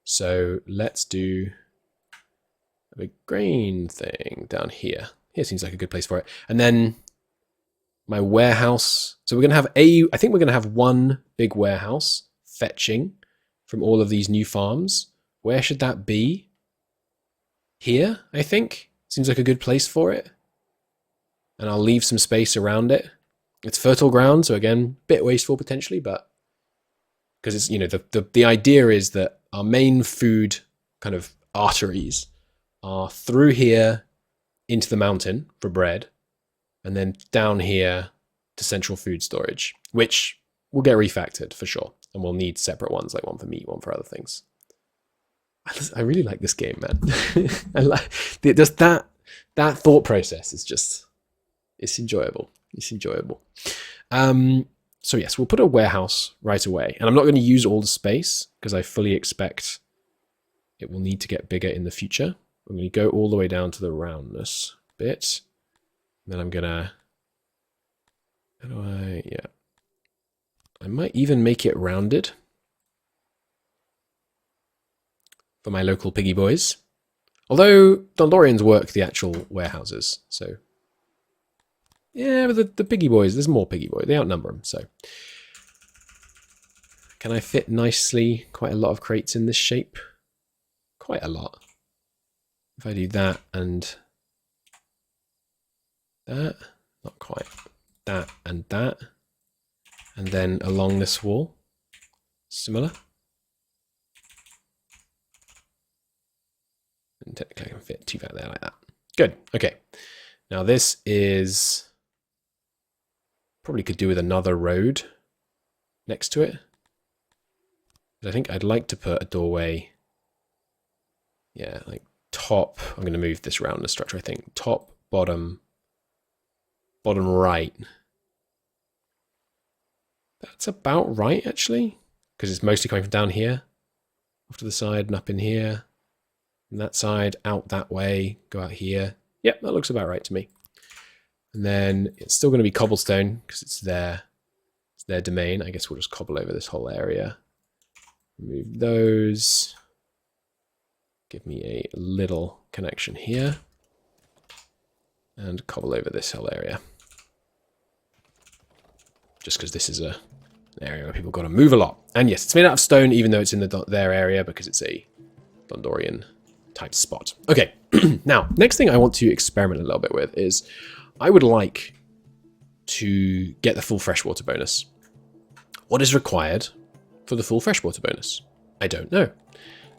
So let's do a big grain thing down here. Here seems like a good place for it. And then my warehouse. So we're going to have I think we're going to have one big warehouse fetching from all of these new farms. Where should that be? Here, I think. Seems like a good place for it. And I'll leave some space around it. It's fertile ground, so again, bit wasteful potentially, but because it's, you know, the idea is that our main food kind of arteries are through here into the mountain for bread, and then down here to central food storage, which will get refactored for sure, and we'll need separate ones, like one for meat, one for other things. I really like this game, man. I like just that thought process is just, it's enjoyable. It's enjoyable. So yes, we'll put a warehouse right away. And I'm not going to use all the space because I fully expect it will need to get bigger in the future. I'm going to go all the way down to the roundness bit. And then I'm going to... How do I... Yeah. I might even make it rounded for my local piggy boys. Although Dundorians work the actual warehouses, so... Yeah, but the piggy boys, there's more piggy boys. They outnumber them, so... Can I fit nicely quite a lot of crates in this shape? Quite a lot. If I do that and... that, not quite. That and that. And then along this wall. Similar. And technically I can fit two back there like that. Good, okay. Now this is... Probably could do with another road next to it. But I think I'd like to put a doorway. Yeah, like top. I'm going to move this around the structure, I think. Top, bottom right. That's about right, actually. Because it's mostly coming from down here. Off to the side and up in here. From that side, out that way, go out here. Yep, that looks about right to me. And then it's still going to be cobblestone because it's their domain. I guess we'll just cobble over this whole area. Remove those. Give me a little connection here. And cobble over this whole area. Just because this is an area where people got to move a lot. And yes, it's made out of stone even though it's in their area because it's a Dundorian type spot. Okay, now, next thing I want to experiment a little bit with is I would like to get the full freshwater bonus. What is required for the full freshwater bonus? I don't know.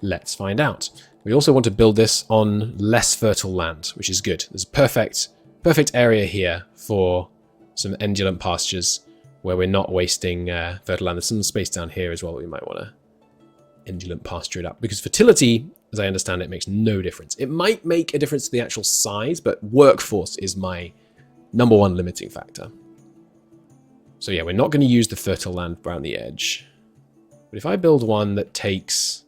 Let's find out. We also want to build this on less fertile land, which is good. There's a perfect area here for some endulant pastures where we're not wasting fertile land. There's some space down here as well that we might want to endulant pasture it up. Because fertility, as I understand it, makes no difference. It might make a difference to the actual size, but workforce is my #1 limiting factor. So yeah, we're not going to use the fertile land around the edge. But if I build one that takes,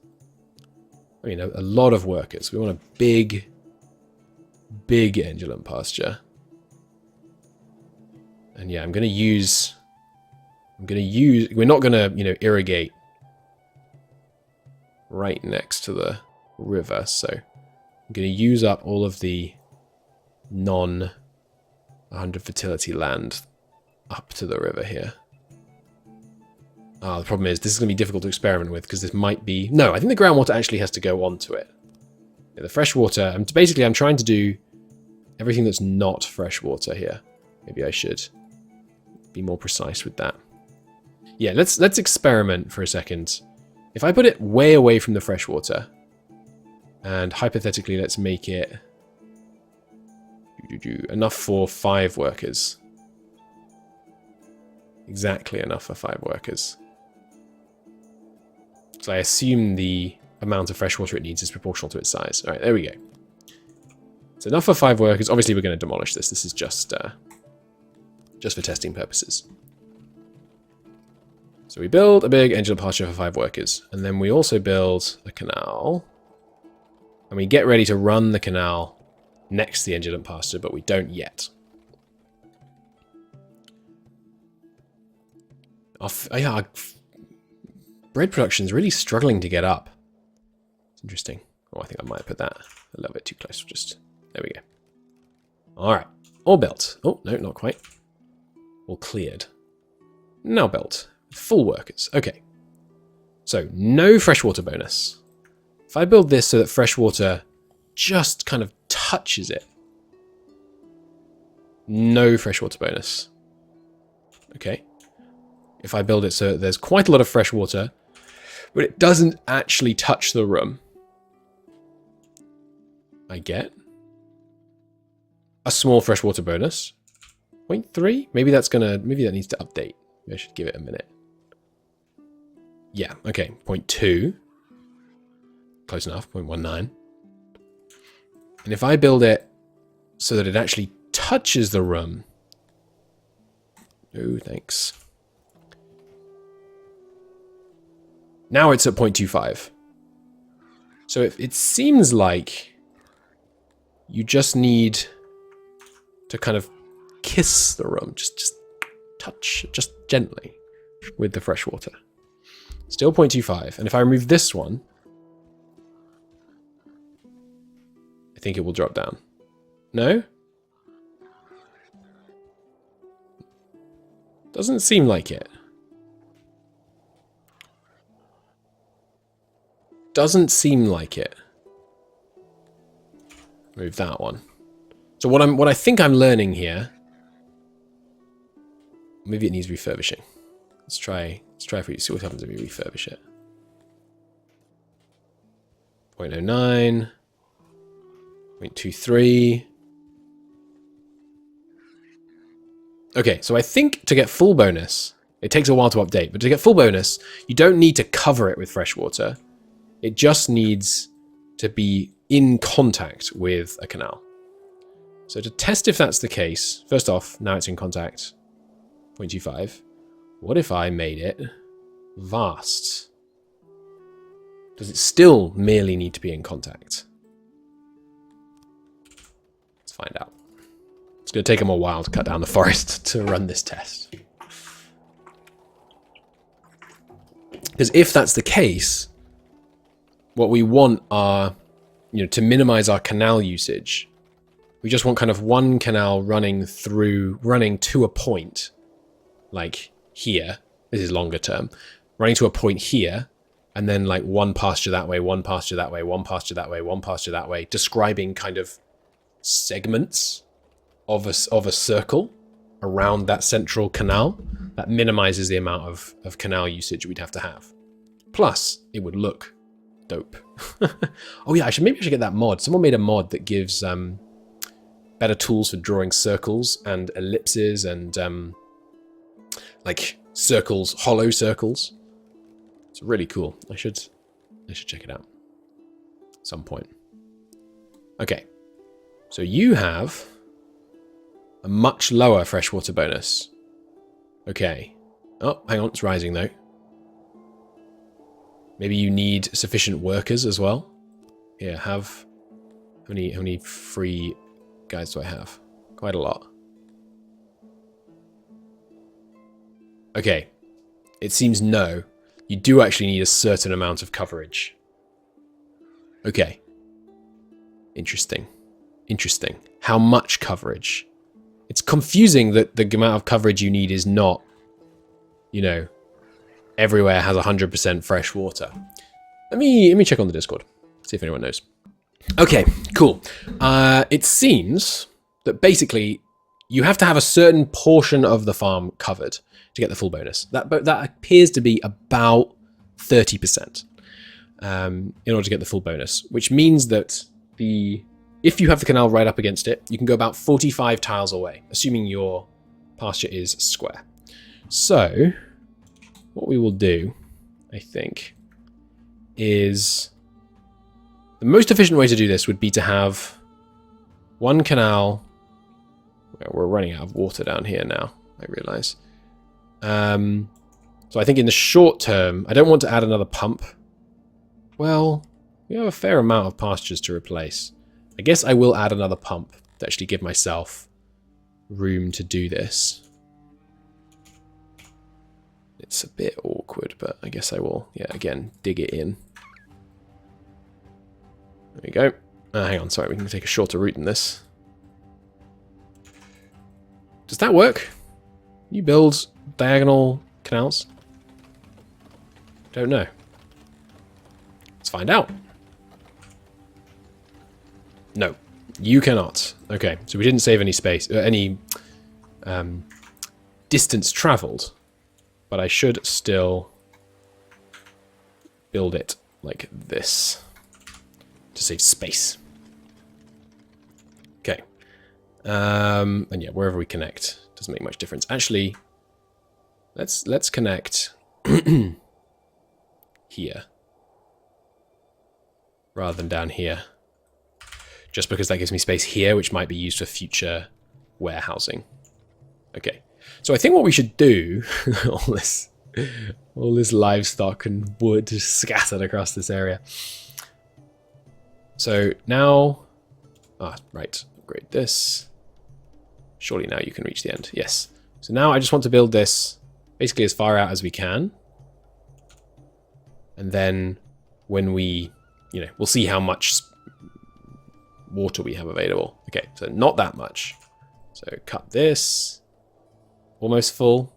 I mean, a lot of workers, we want a big endulant pasture. And yeah, we're not going to, irrigate right next to the river. So I'm going to use up all of the non-100 fertility land up to the river here. The problem is this is going to be difficult to experiment with because this might be... No, I think the groundwater actually has to go onto it. Yeah, the freshwater... Basically, I'm trying to do everything that's not freshwater here. Maybe I should be more precise with that. Yeah, let's experiment for a second. If I put it way away from the freshwater, and hypothetically let's make it enough for 5 workers. Exactly enough for 5 workers. So I assume the amount of freshwater it needs is proportional to its size. Alright, there we go. It's enough for 5 workers. Obviously we're going to demolish this. This is just for testing purposes. So we build a big endulant pasture for 5 workers. And then we also build a canal. And we get ready to run the canal next to the endulant pasture, but we don't yet. Our bread production is really struggling to get up. It's interesting. Oh, I think I might put that a little bit too close. There we go. All right, all built. Oh, no, not quite. All cleared. Now built. Full workers. Okay. So, no freshwater bonus. If I build this so that freshwater just kind of touches it. No freshwater bonus. Okay. If I build it so that there's quite a lot of fresh water, but it doesn't actually touch the room, I get a small freshwater bonus. 0.3? Maybe that needs to update. Maybe I should give it a minute. Yeah, okay. 0.2. Close enough. 0.19. And if I build it so that it actually touches the room. Oh, thanks. Now it's at 0.25. So it seems like you just need to kind of kiss the room, just touch, just gently with the fresh water. Still 0.25. And if I remove this one, I think it will drop down. No? Doesn't seem like it. Doesn't seem like it. Move that one. So what I think I'm learning here. Maybe it needs refurbishing. Let's try for you. See what happens if we refurbish it. 0.09. 0.23. Okay, so I think to get full bonus, it takes a while to update, but to get full bonus, you don't need to cover it with fresh water. It just needs to be in contact with a canal. So to test if that's the case, first off, now it's in contact, 0.25. What if I made it vast? Does it still merely need to be in contact? Let's find out. It's going to take them a while to cut down the forest to run this test. Because if that's the case, what we want are, to minimize our canal usage, we just want kind of one canal running to a point, like here. This is longer term. Running to a point here, and then like one pasture that way, one pasture that way, one pasture that way, one pasture that way, describing kind of segments of a circle around that central canal. That minimizes the amount of canal usage we'd have to have. Plus, it would look dope. Oh yeah, maybe I should get that mod. Someone made a mod that gives better tools for drawing circles and ellipses and like circles, hollow circles. It's really cool. I should check it out at some point. Okay, so you have a much lower freshwater bonus. Okay. Oh, hang on, it's rising though. Maybe you need sufficient workers as well. Here, how many free guys do I have? Quite a lot. Okay. It seems no. You do actually need a certain amount of coverage. Okay. Interesting. Interesting. How much coverage? It's confusing that the amount of coverage you need is not, everywhere has 100% fresh water. Let me check on the Discord, see if anyone knows. Okay, cool. It seems that basically you have to have a certain portion of the farm covered to get the full bonus. That appears to be about 30% in order to get the full bonus, which means that if you have the canal right up against it, you can go about 45 tiles away, assuming your pasture is square. So what we will do, I think, is the most efficient way to do this would be to have one canal. We're running out of water down here now, I realize. So I think in the short term, I don't want to add another pump. Well, we have a fair amount of pastures to replace. I guess I will add another pump to actually give myself room to do this. It's a bit awkward, but I guess I will, again, dig it in. There we go. Hang on, sorry, we can take a shorter route than this. Does that work? Can you build diagonal canals? Don't know. Let's find out. No, you cannot. Okay, so we didn't save any space, any distance traveled, but I should still build it like this to save space. Okay, and yeah, wherever we connect doesn't make much difference. Actually, let's connect here rather than down here. Just because that gives me space here, which might be used for future warehousing. Okay, so I think what we should do, all this All this livestock and wood just scattered across this area. So now... right. Upgrade this. Surely now you can reach the end. Yes. So now I just want to build this basically as far out as we can. And then when we... we'll see how much water we have available. Okay, so not that much. So cut this. Almost full.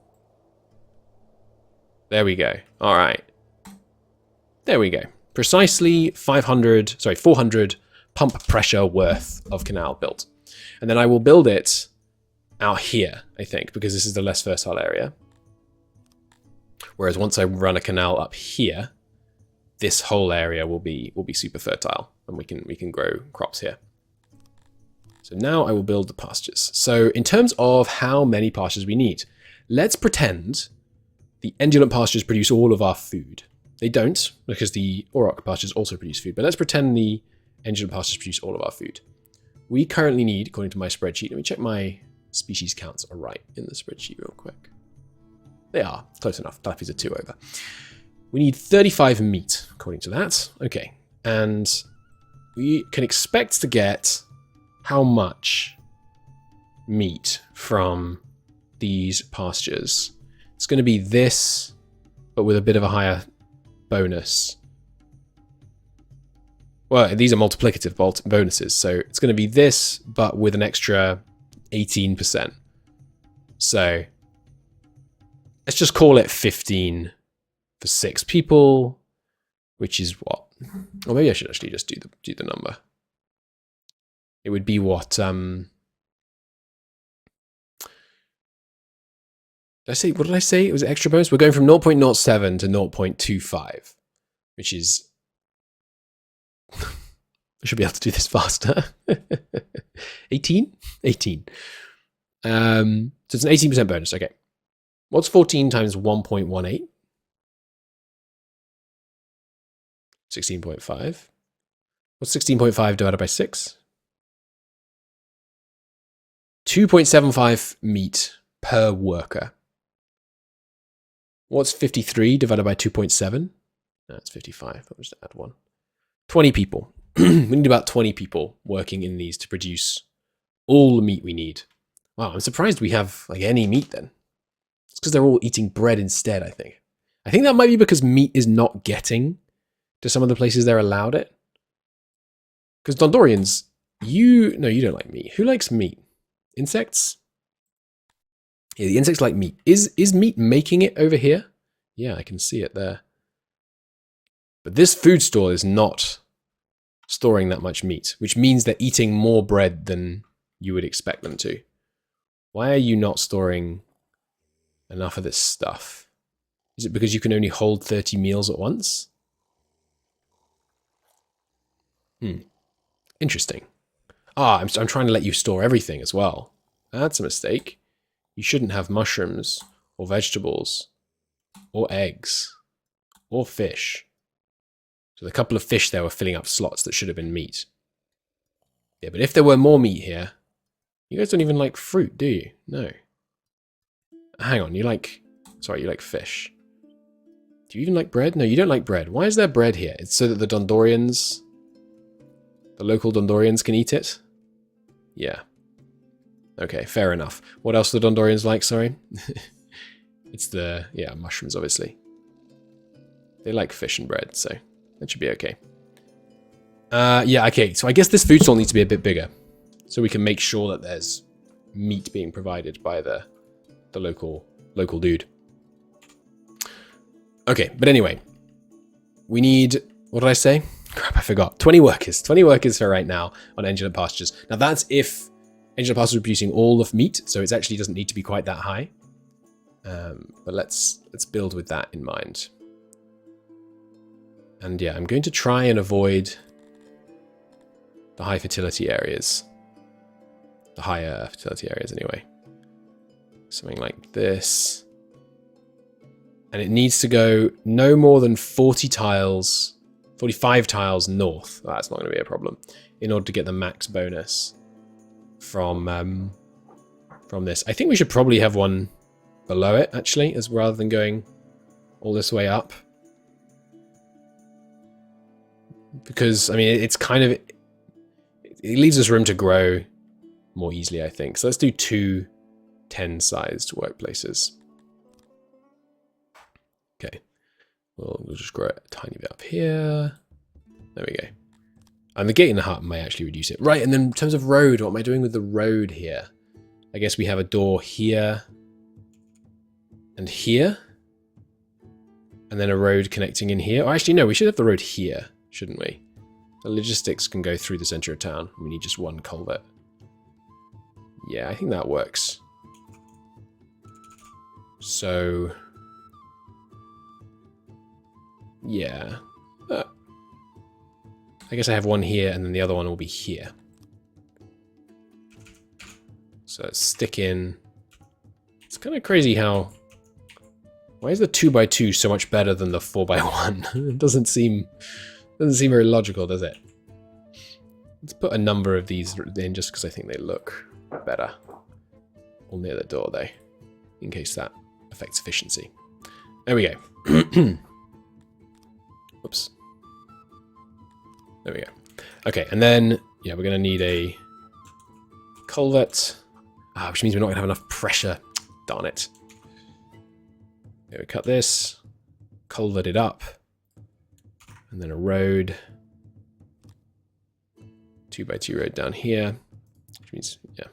There we go. All right. There we go. Precisely 400 pump pressure worth of canal built. And then I will build it out here, I think, because this is the less fertile area. Whereas once I run a canal up here, this whole area will be super fertile, and we can grow crops here. So now I will build the pastures. So in terms of how many pastures we need, let's pretend the Endulant pastures produce all of our food. They don't, because the Auroch pastures also produce food, but let's pretend the Endulant pastures produce all of our food. We currently need, according to my spreadsheet, let me check my species counts are right in the spreadsheet real quick. They are, close enough. Daffy's a 2 over. We need 35 meat, according to that. Okay, and we can expect to get how much meat from these pastures? It's going to be this, but with a bit of a higher bonus. Well, these are multiplicative bonuses, so it's going to be this, but with an extra 18%. So let's just call it 15 for 6 people, which is what? Or maybe I should actually just do the number. It would be what? What did I say? It was extra bonus. We're going from 0.07 to 0.25, which is... I should be able to do this faster. 18? 18. So it's an 18% bonus. Okay. What's 14 times 1.18? 16.5. What's 16.5 divided by 6? 2.75 meat per worker. What's 53 divided by 2.7? That's 55. I'll just add 1. 20 people. We need about 20 people working in these to produce all the meat we need. Wow, I'm surprised we have like any meat then. It's because they're all eating bread instead, I think. I think that might be because meat is not getting to some of the places they're allowed it. Because Dundorians, you don't like meat. Who likes meat? Insects? Yeah, the insects like meat. Is meat making it over here? Yeah, I can see it there. But this food store is not storing that much meat, which means they're eating more bread than you would expect them to. Why are you not storing enough of this stuff? Is it because you can only hold 30 meals at once? Interesting. I'm trying to let you store everything as well. That's a mistake. You shouldn't have mushrooms or vegetables or eggs or fish. So the couple of fish there were filling up slots that should have been meat. Yeah, but if there were more meat here, you guys don't even like fruit, do you? No. Hang on, you like fish. Do you even like bread? No, you don't like bread. Why is there bread here? It's so that the local Dundorians can eat it? Yeah. Okay, fair enough. What else do the Dundorians like, sorry? It's mushrooms, obviously. They like fish and bread, so that should be okay. Yeah, okay, so I guess this food stall needs to be a bit bigger. So we can make sure that there's meat being provided by the local dude. Okay, but anyway. We need, what did I say? Crap, I forgot. 20 workers. 20 workers for right now on Endulant pastures. Now that's if Endulant pastures are producing all of meat, so it actually doesn't need to be quite that high. But let's build with that in mind. And yeah, I'm going to try and avoid the high fertility areas. The higher fertility areas anyway. Something like this. And it needs to go no more than 45 tiles north. That's not going to be a problem. In order to get the max bonus from this. I think we should probably have one below it, actually, rather than going all this way up. Because, I mean, it's kind of... It leaves us room to grow more easily, I think. So let's do 2 10-sized workplaces. Okay. We'll just grow it a tiny bit up here. There we go. And the gate in the hut may actually reduce it. Right, and then in terms of road, what am I doing with the road here? I guess we have a door here and here. And then a road connecting in here. Or actually, no, we should have the road here, shouldn't we? The logistics can go through the center of town. We need just one culvert. Yeah, I think that works. So... yeah. I guess I have one here, and then the other one will be here. So let's stick in... It's kind of crazy how... Why is the 2x2 so much better than the 4x1? It doesn't seem very logical, does it? Let's put a number of these in just because I think they look better. All near the door, though, in case that affects efficiency. There we go. Whoops. There we go. Okay, and then, yeah, we're going to need a culvert, which means we're not going to have enough pressure. Darn it. Okay, we cut this, culvert it up, and then a road, 2x2 road down here, which means, yeah.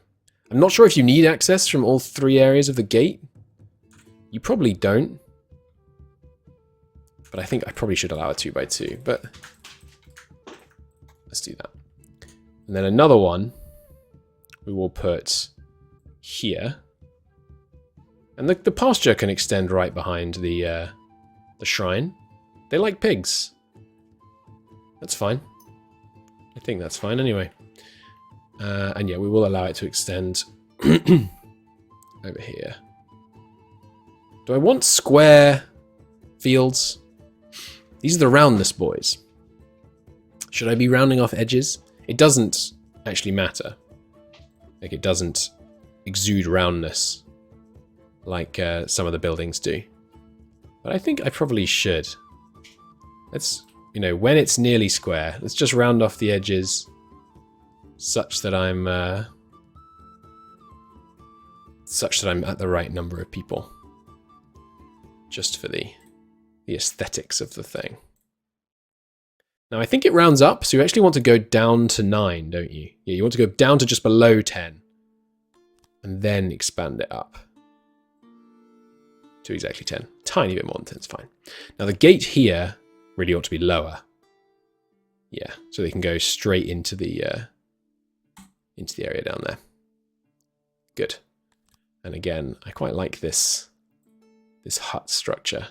I'm not sure if you need access from all 3 areas of the gate. You probably don't. But I think I probably should allow a 2x2, but let's do that. And then another one we will put here. And the pasture can extend right behind the shrine. They like pigs. That's fine. I think that's fine anyway. And yeah, we will allow it to extend over here. Do I want square fields? These are the roundness boys. Should I be rounding off edges? It doesn't actually matter. Like, it doesn't exude roundness like some of the buildings do. But I think I probably should. Let's, you know, when it's nearly square, let's just round off the edges such that I'm at the right number of people. Just for the aesthetics of the thing. Now I think it rounds up, so you actually want to go down to 9, don't you? Yeah, you want to go down to just below 10. And then expand it up. To exactly 10. Tiny bit more than 10 is fine. Now the gate here really ought to be lower. Yeah, so they can go straight into the area down there. Good. And again, I quite like this hut structure.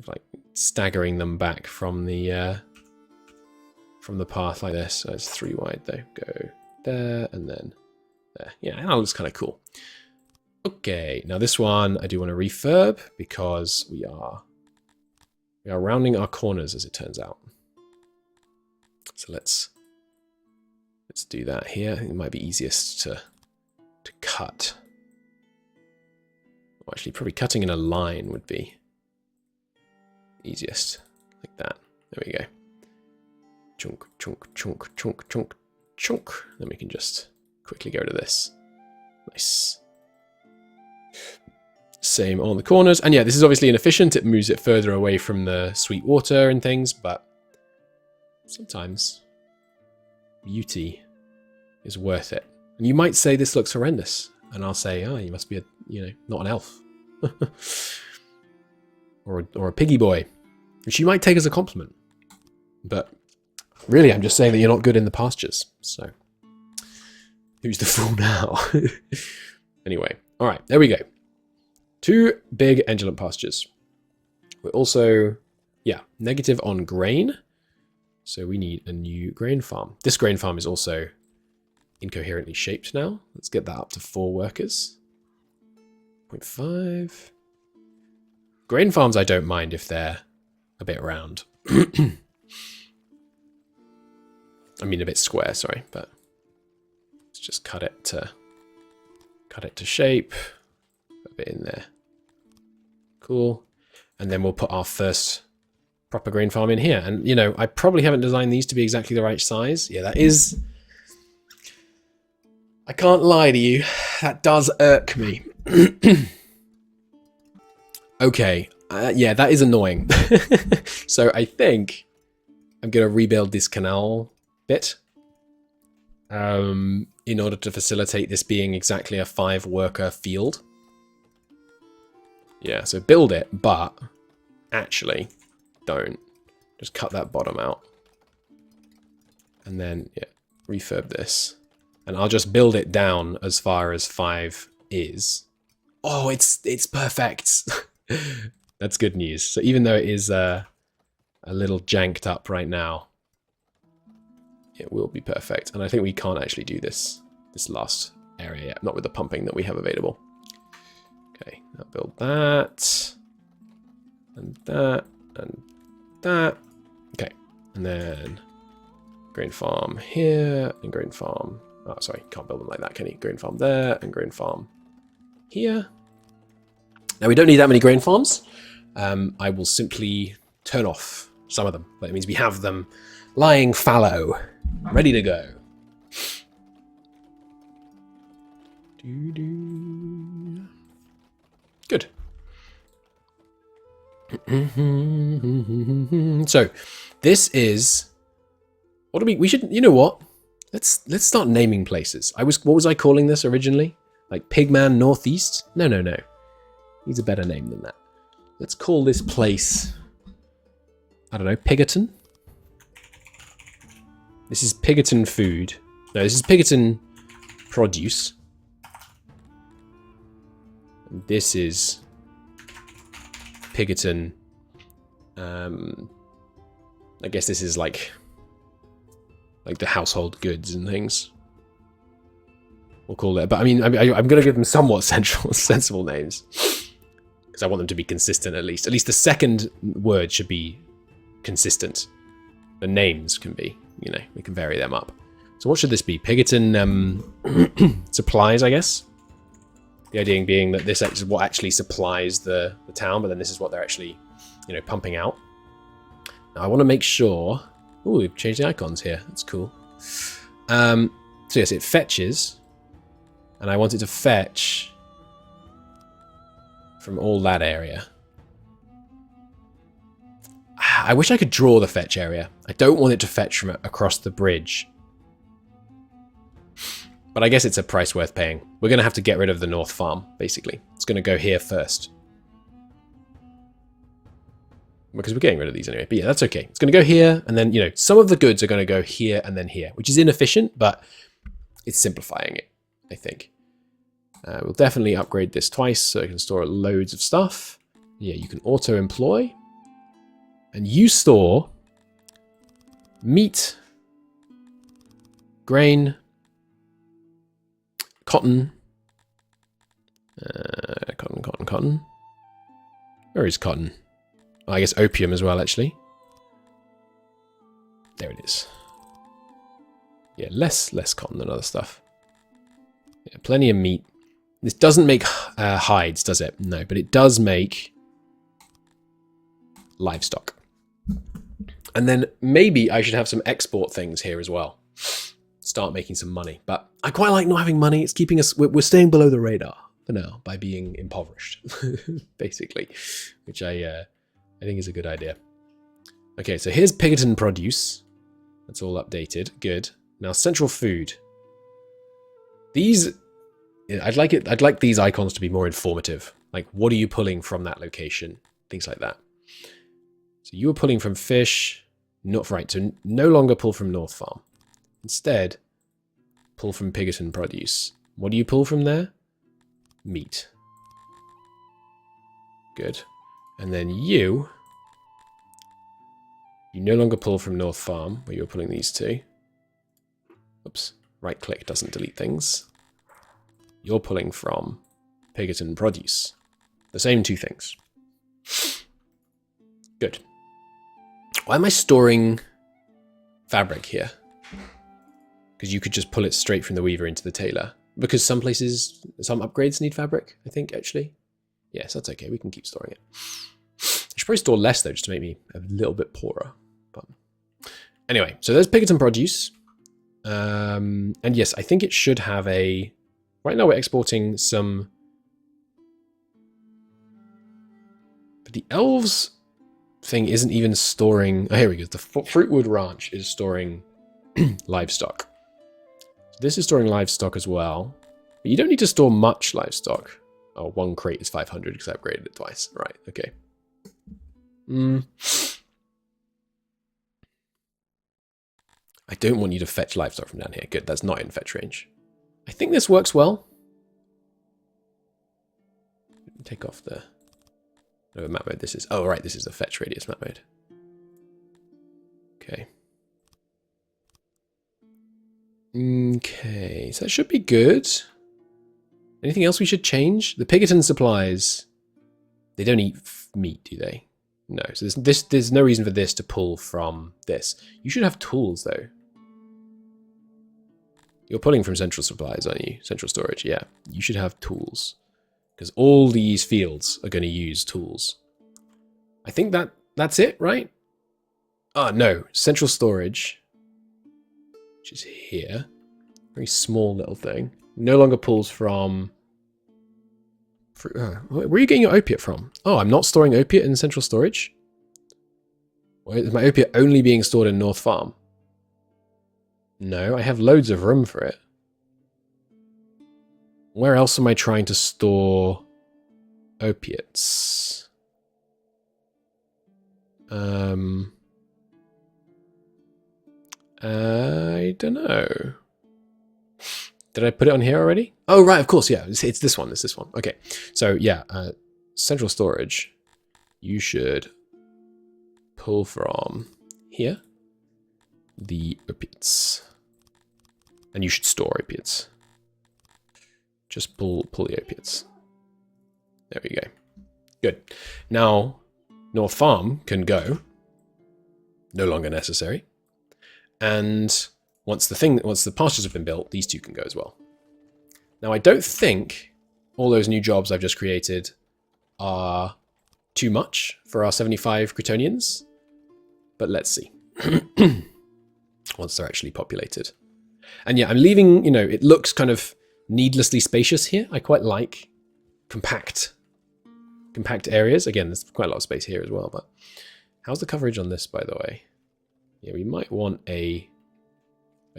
Like staggering them back from the path like this. So it's 3 wide though. Go there and then there. Yeah, that looks kind of cool. Okay, now this one I do want to refurb because we are rounding our corners as it turns out. So let's do that here. I think it might be easiest to cut. Well, actually, probably cutting in a line would be easiest, like that. There we go. Chunk, chunk, chunk, chunk, chunk, chunk. Then we can just quickly go to this. Nice. Same on the corners. And yeah, this is obviously inefficient. It moves it further away from the sweet water and things, but sometimes beauty is worth it. And you might say this looks horrendous. And I'll say, oh, you must be not an elf. or a piggy boy, which you might take as a compliment. But really, I'm just saying that you're not good in the pastures. So, who's the fool now? Anyway, all right, there we go. 2 big endulant pastures. We're also, yeah, negative on grain. So we need a new grain farm. This grain farm is also incoherently shaped now. Let's get that up to 4 workers. 0.5. Grain farms I don't mind if they're a bit round. I mean a bit square, sorry, but let's just cut it to shape. Put a bit in there. Cool. And then we'll put our first proper grain farm in here. And, you know, I probably haven't designed these to be exactly the right size. Yeah, that is... I can't lie to you. That does irk me. Okay. Yeah, that is annoying. So I think I'm going to rebuild this canal bit in order to facilitate this being exactly a 5-worker field. Yeah, so build it, but actually don't. Just cut that bottom out. And then, yeah, refurb this. And I'll just build it down as far as 5 is. Oh, it's perfect. That's good news. So even though it is a little janked up right now, it will be perfect. And I think we can't actually do this last area yet, not with the pumping that we have available. Okay, I'll build that, and that, and that. Okay, and then grain farm here, and grain farm. Oh, sorry, can't build them like that, can you? Grain farm there, and grain farm here. Now, we don't need that many grain farms. I will simply turn off some of them. That means we have them lying fallow, ready to go. Good. So, this is... What do we should... You know what? Let's start naming places. What was I calling this originally? Like Pigman Northeast? No. Needs a better name than that. Let's call this place... I don't know, Pigerton? This is Pigerton Food. No, this is Pigerton Produce. And this is Pigerton... I guess this is like the household goods and things. We'll call it. But I mean, I'm going to give them somewhat sensible names. Because I want them to be consistent at least. At least the second word should be consistent. The names can be, you know, we can vary them up. So what should this be? Pigerton supplies, I guess. The idea being that this is what actually supplies the town, but then this is what they're actually, you know, pumping out. Now I want to make sure... Ooh, we've changed the icons here. That's cool. So yes, it fetches. And I want it to fetch from all that area. I wish I could draw the fetch area. I don't want it to fetch from across the bridge. But I guess it's a price worth paying. We're going to have to get rid of the North Farm, basically. It's going to go here first. Because we're getting rid of these anyway. But yeah, that's okay. It's going to go here, and then, you know, some of the goods are going to go here and then here, which is inefficient, but it's simplifying it, I think. We'll definitely upgrade this twice so it can store loads of stuff. Yeah, you can auto-employ. And you store meat, grain, cotton. Cotton. Where is cotton? I guess opium as well, actually. There it is. Yeah, less cotton than other stuff. Yeah, plenty of meat. This doesn't make hides, does it? No, but it does make livestock. And then maybe I should have some export things here as well. Start making some money. But I quite like not having money. It's keeping us... We're staying below the radar for now by being impoverished, basically. Which I think is a good idea. Okay, so here's Pigerton Produce. That's all updated. Good. Now, Central Food. These... I'd like these icons to be more informative. Like, what are you pulling from that location? Things like that. So you were pulling from fish, not right, so no longer pull from North Farm. Instead, pull from Pigerton Produce. What do you pull from there? Meat. Good. And then you no longer pull from North Farm, where you're pulling these two. Oops, right click doesn't delete things. You're pulling from Pigerton Produce. The same two things. Good. Why am I storing fabric here? Because you could just pull it straight from the weaver into the tailor. Because some places, some upgrades need fabric, I think, actually. Yes, that's okay. We can keep storing it. should probably store less, though, just to make me a little bit poorer. But anyway, so there's Pickerton produce. And yes, I think it should have a... Right now we're exporting some... But the elves thing isn't even storing... Oh, here we go. The Fruitwood Ranch is storing livestock. So this is storing livestock as well. But you don't need to store much livestock. Oh, one crate is 500 because I upgraded it twice. Right, okay. I don't want you to fetch livestock from down here. Good, that's not in fetch range. I think this works well. Take off the... No, map mode this is... Oh, right, this is the fetch radius map mode. Okay. Okay, so that should be good. Anything else we should change? The Pickerton supplies... They don't eat meat, do they? No, so there's no reason for this to pull from this. You should have tools, though. You're pulling from central supplies, aren't you? Central storage, yeah. You should have tools. Because all these fields are going to use tools. I think that's it, right? Oh, no. Central storage, which is here. Very small little thing. No longer pulls from... Where are you getting your opiate from? Oh, I'm not storing opiate in central storage? Or is my opiate only being stored in North Farm? No, I have loads of room for it. Where else am I trying to store opiates? I don't know. Did I put it on here already? Oh, right, of course, yeah. It's this one, it's this one. Okay, so yeah, central storage. You should pull from here the opiates. And you should store opiates. Just pull the opiates. There we go. Good. Now, North Farm can go. No longer necessary. And once the pastures have been built, these two can go as well. Now, I don't think all those new jobs I've just created are too much for our 75 Cretonians. But let's see. Once they're actually populated. And yeah, I'm leaving, it looks kind of needlessly spacious here. I quite like compact areas. Again, there's quite a lot of space here as well, but how's the coverage on this, by the way? Yeah, we might want a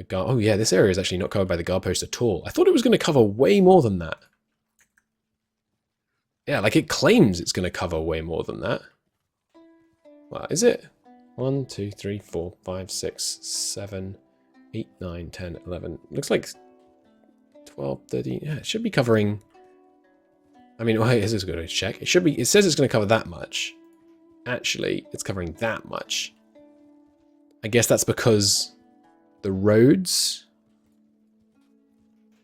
guard. Oh yeah, this area is actually not covered by the guard post at all. I thought it was going to cover way more than that. Yeah, like it claims it's going to cover way more than that. Well, is it? 1, 2, 3, 4, 5, 6, 7, 8, 9, 10, 11. Looks like 12, 13. Yeah, it should be covering. I mean, wait, is this going to check? It should be. It says it's going to cover that much. Actually, it's covering that much. I guess that's because the roads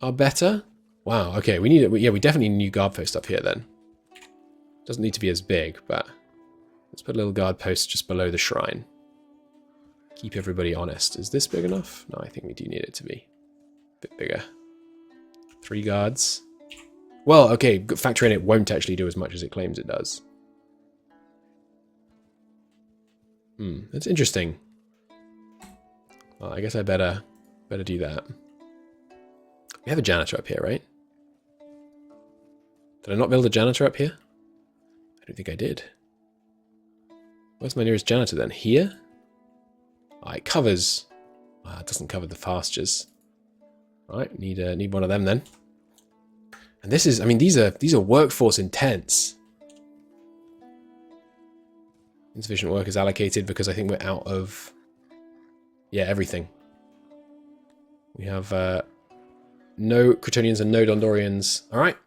are better. Wow. Okay, we need it. Yeah, we definitely need a new guard post up here then. Doesn't need to be as big, but let's put a little guard post just below the shrine. Keep everybody honest. Is this big enough? No, I think we do need it to be a bit bigger. 3 guards. Well, okay, factor in it won't actually do as much as it claims it does. That's interesting. Well, I guess I better do that. We have a janitor up here, right? Did I not build a janitor up here? I don't think I did. Where's my nearest janitor then? Here? Oh, it covers... it doesn't cover the pastures. Right, need one of them then. And this is, I mean, these are workforce intense. Insufficient work is allocated because I think we're out of, yeah, everything. We have no Cretonians and no Dundorians. All right,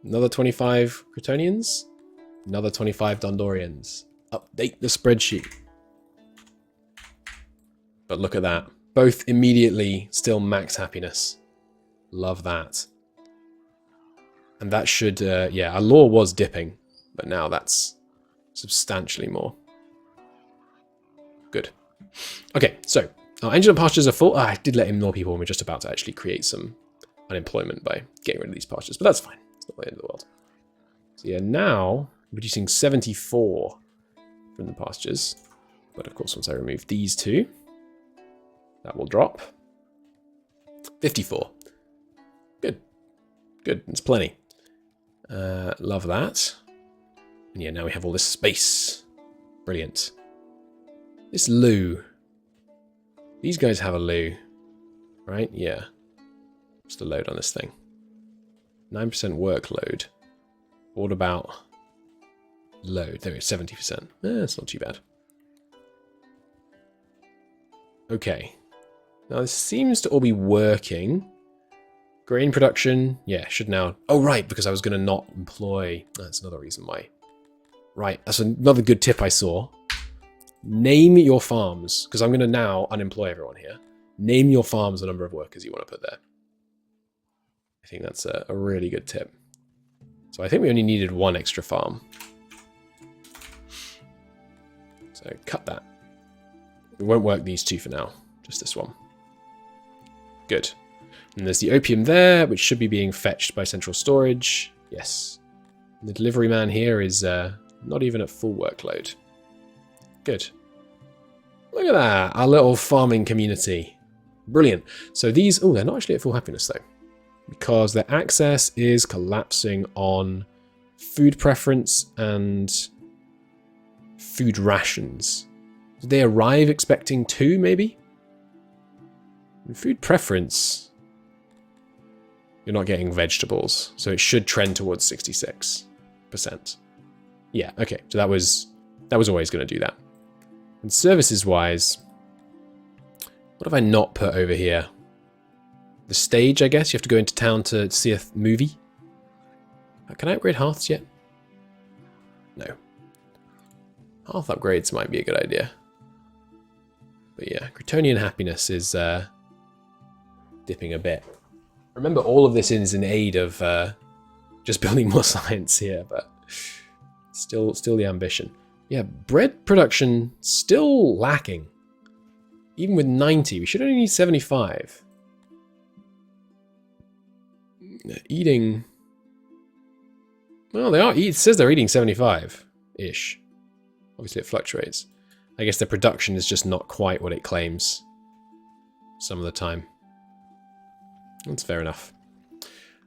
another 25 Cretonians, another 25 Dundorians. Update the spreadsheet. But look at that. Both immediately still max happiness. Love that. And that should, yeah, our law was dipping, but now that's substantially more. Good. Okay, so our engine and pastures are full. I did let in more people when we're just about to actually create some unemployment by getting rid of these pastures, but that's fine. It's not the end of the world. So yeah, now producing 74. from the pastures. But of course, once I remove these two, that will drop. 54. Good. Good. It's plenty. Love that. And yeah, now we have all this space. Brilliant. This loo. These guys have a loo. Right? Yeah. What's the load on this thing? 9% workload. What about load? There is 70%. That's not too bad. Okay. Now this seems to all be working. Grain production. Yeah, should now... Oh, right, because I was going to not employ... That's another reason why. Right, that's another good tip I saw. Name your farms, because I'm going to now unemploy everyone here. Name your farms the number of workers you want to put there. I think that's a really good tip. So I think we only needed one extra farm. So cut that. We won't work these two for now, just this one. Good. And there's the opium there, which should be being fetched by central storage. Yes. And the delivery man here is not even at full workload. Good. Look at that, our little farming community. Brilliant. So these, oh, they're not actually at full happiness though, because their access is collapsing on food preference and food rations. Did they arrive expecting 2, maybe? Food preference, you're not getting vegetables, so it should trend towards 66%. Yeah, okay, so that was always going to do that. And services-wise, what have I not put over here? The stage, I guess. You have to go into town to see a movie. Can I upgrade hearths yet? No. Hearth upgrades might be a good idea. But yeah, Gretonian happiness is dipping a bit. Remember, all of this is in aid of just building more science here, but still the ambition. Yeah, bread production still lacking. Even with 90, we should only need 75. Eating... Well, they are. It says they're eating 75-ish. Obviously, it fluctuates. I guess their production is just not quite what it claims some of the time. That's fair enough.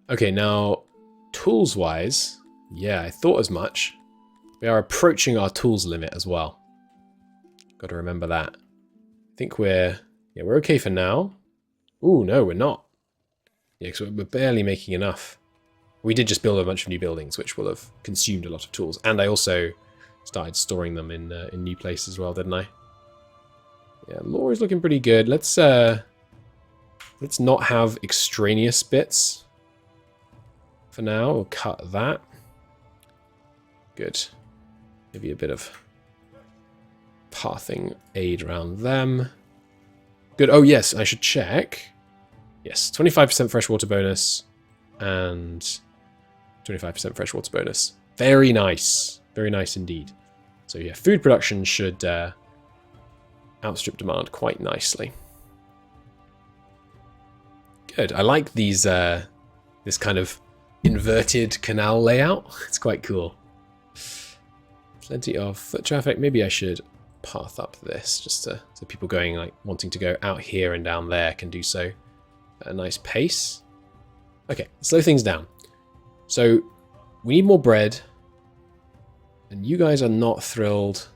Okay, now, tools-wise, yeah, I thought as much. We are approaching our tools limit as well. Got to remember that. I think we're okay for now. Ooh, no, we're not. Yeah, because we're barely making enough. We did just build a bunch of new buildings, which will have consumed a lot of tools. And I also started storing them in new places as well, didn't I? Yeah, law is looking pretty good. Let's not have extraneous bits for now. We'll cut that. Good. Maybe a bit of pathing aid around them. Good. Oh, yes, I should check. Yes, 25% freshwater bonus and 25% freshwater bonus. Very nice. Very nice indeed. So yeah, food production should outstrip demand quite nicely. Good. I like these this kind of inverted canal layout. It's quite cool. Plenty of foot traffic. Maybe I should path up this just so people going like wanting to go out here and down there can do so at a nice pace. Okay, slow things down. So we need more bread, and you guys are not thrilled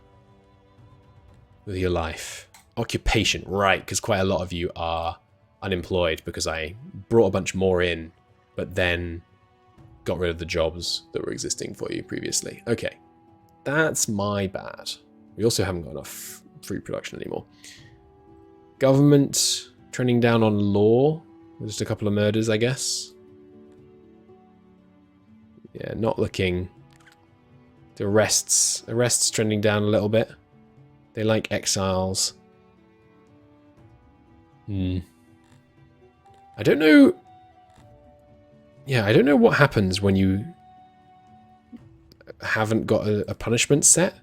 with your life. Occupation, right, because quite a lot of you are unemployed because I brought a bunch more in, but then got rid of the jobs that were existing for you previously. Okay, that's my bad. We also haven't got enough food production anymore. Government trending down on law. Just a couple of murders, I guess. Yeah, not looking. The arrests trending down a little bit. They like exiles. I don't know. Yeah, I don't know what happens when you haven't got a punishment set.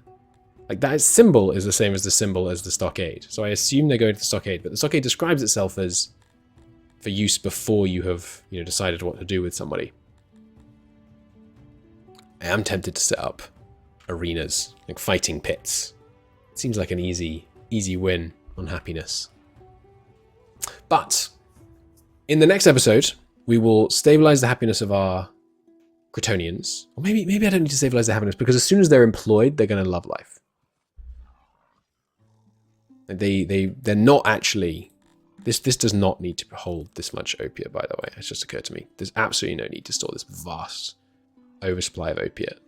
Like, that symbol is the same as the symbol as the stockade. So I assume they're going to the stockade, but the stockade describes itself as for use before you have, decided what to do with somebody. I am tempted to set up arenas, like fighting pits, seems like an easy win on happiness. But in the next episode, we will stabilize the happiness of our Crotonians. Or maybe I don't need to stabilize their happiness, because as soon as they're employed, they're going to love life. They're not actually... This does not need to hold this much opiate, by the way. It's just occurred to me. There's absolutely no need to store this vast oversupply of opiate.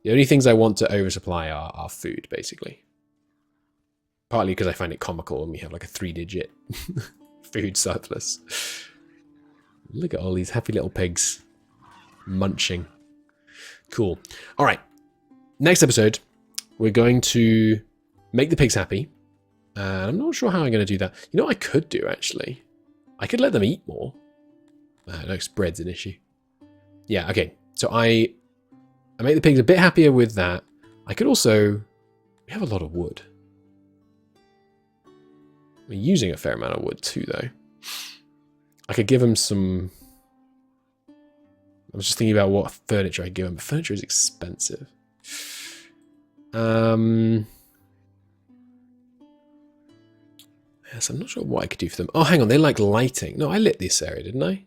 The only things I want to oversupply are food, basically. Partly because I find it comical when we have like a 3-digit food surplus. Look at all these happy little pigs munching. Cool. All right. Next episode, we're going to make the pigs happy. I'm not sure how I'm going to do that. You know what I could do, actually? I could let them eat more. No, bread's an issue. Yeah, okay. So I make the pigs a bit happier with that. I could also... We have a lot of wood. We're using a fair amount of wood too, though. I could give them some... I was just thinking about what furniture I give them. But furniture is expensive. Yes, I'm not sure what I could do for them. Oh, hang on. They like lighting. No, I lit this area, didn't I?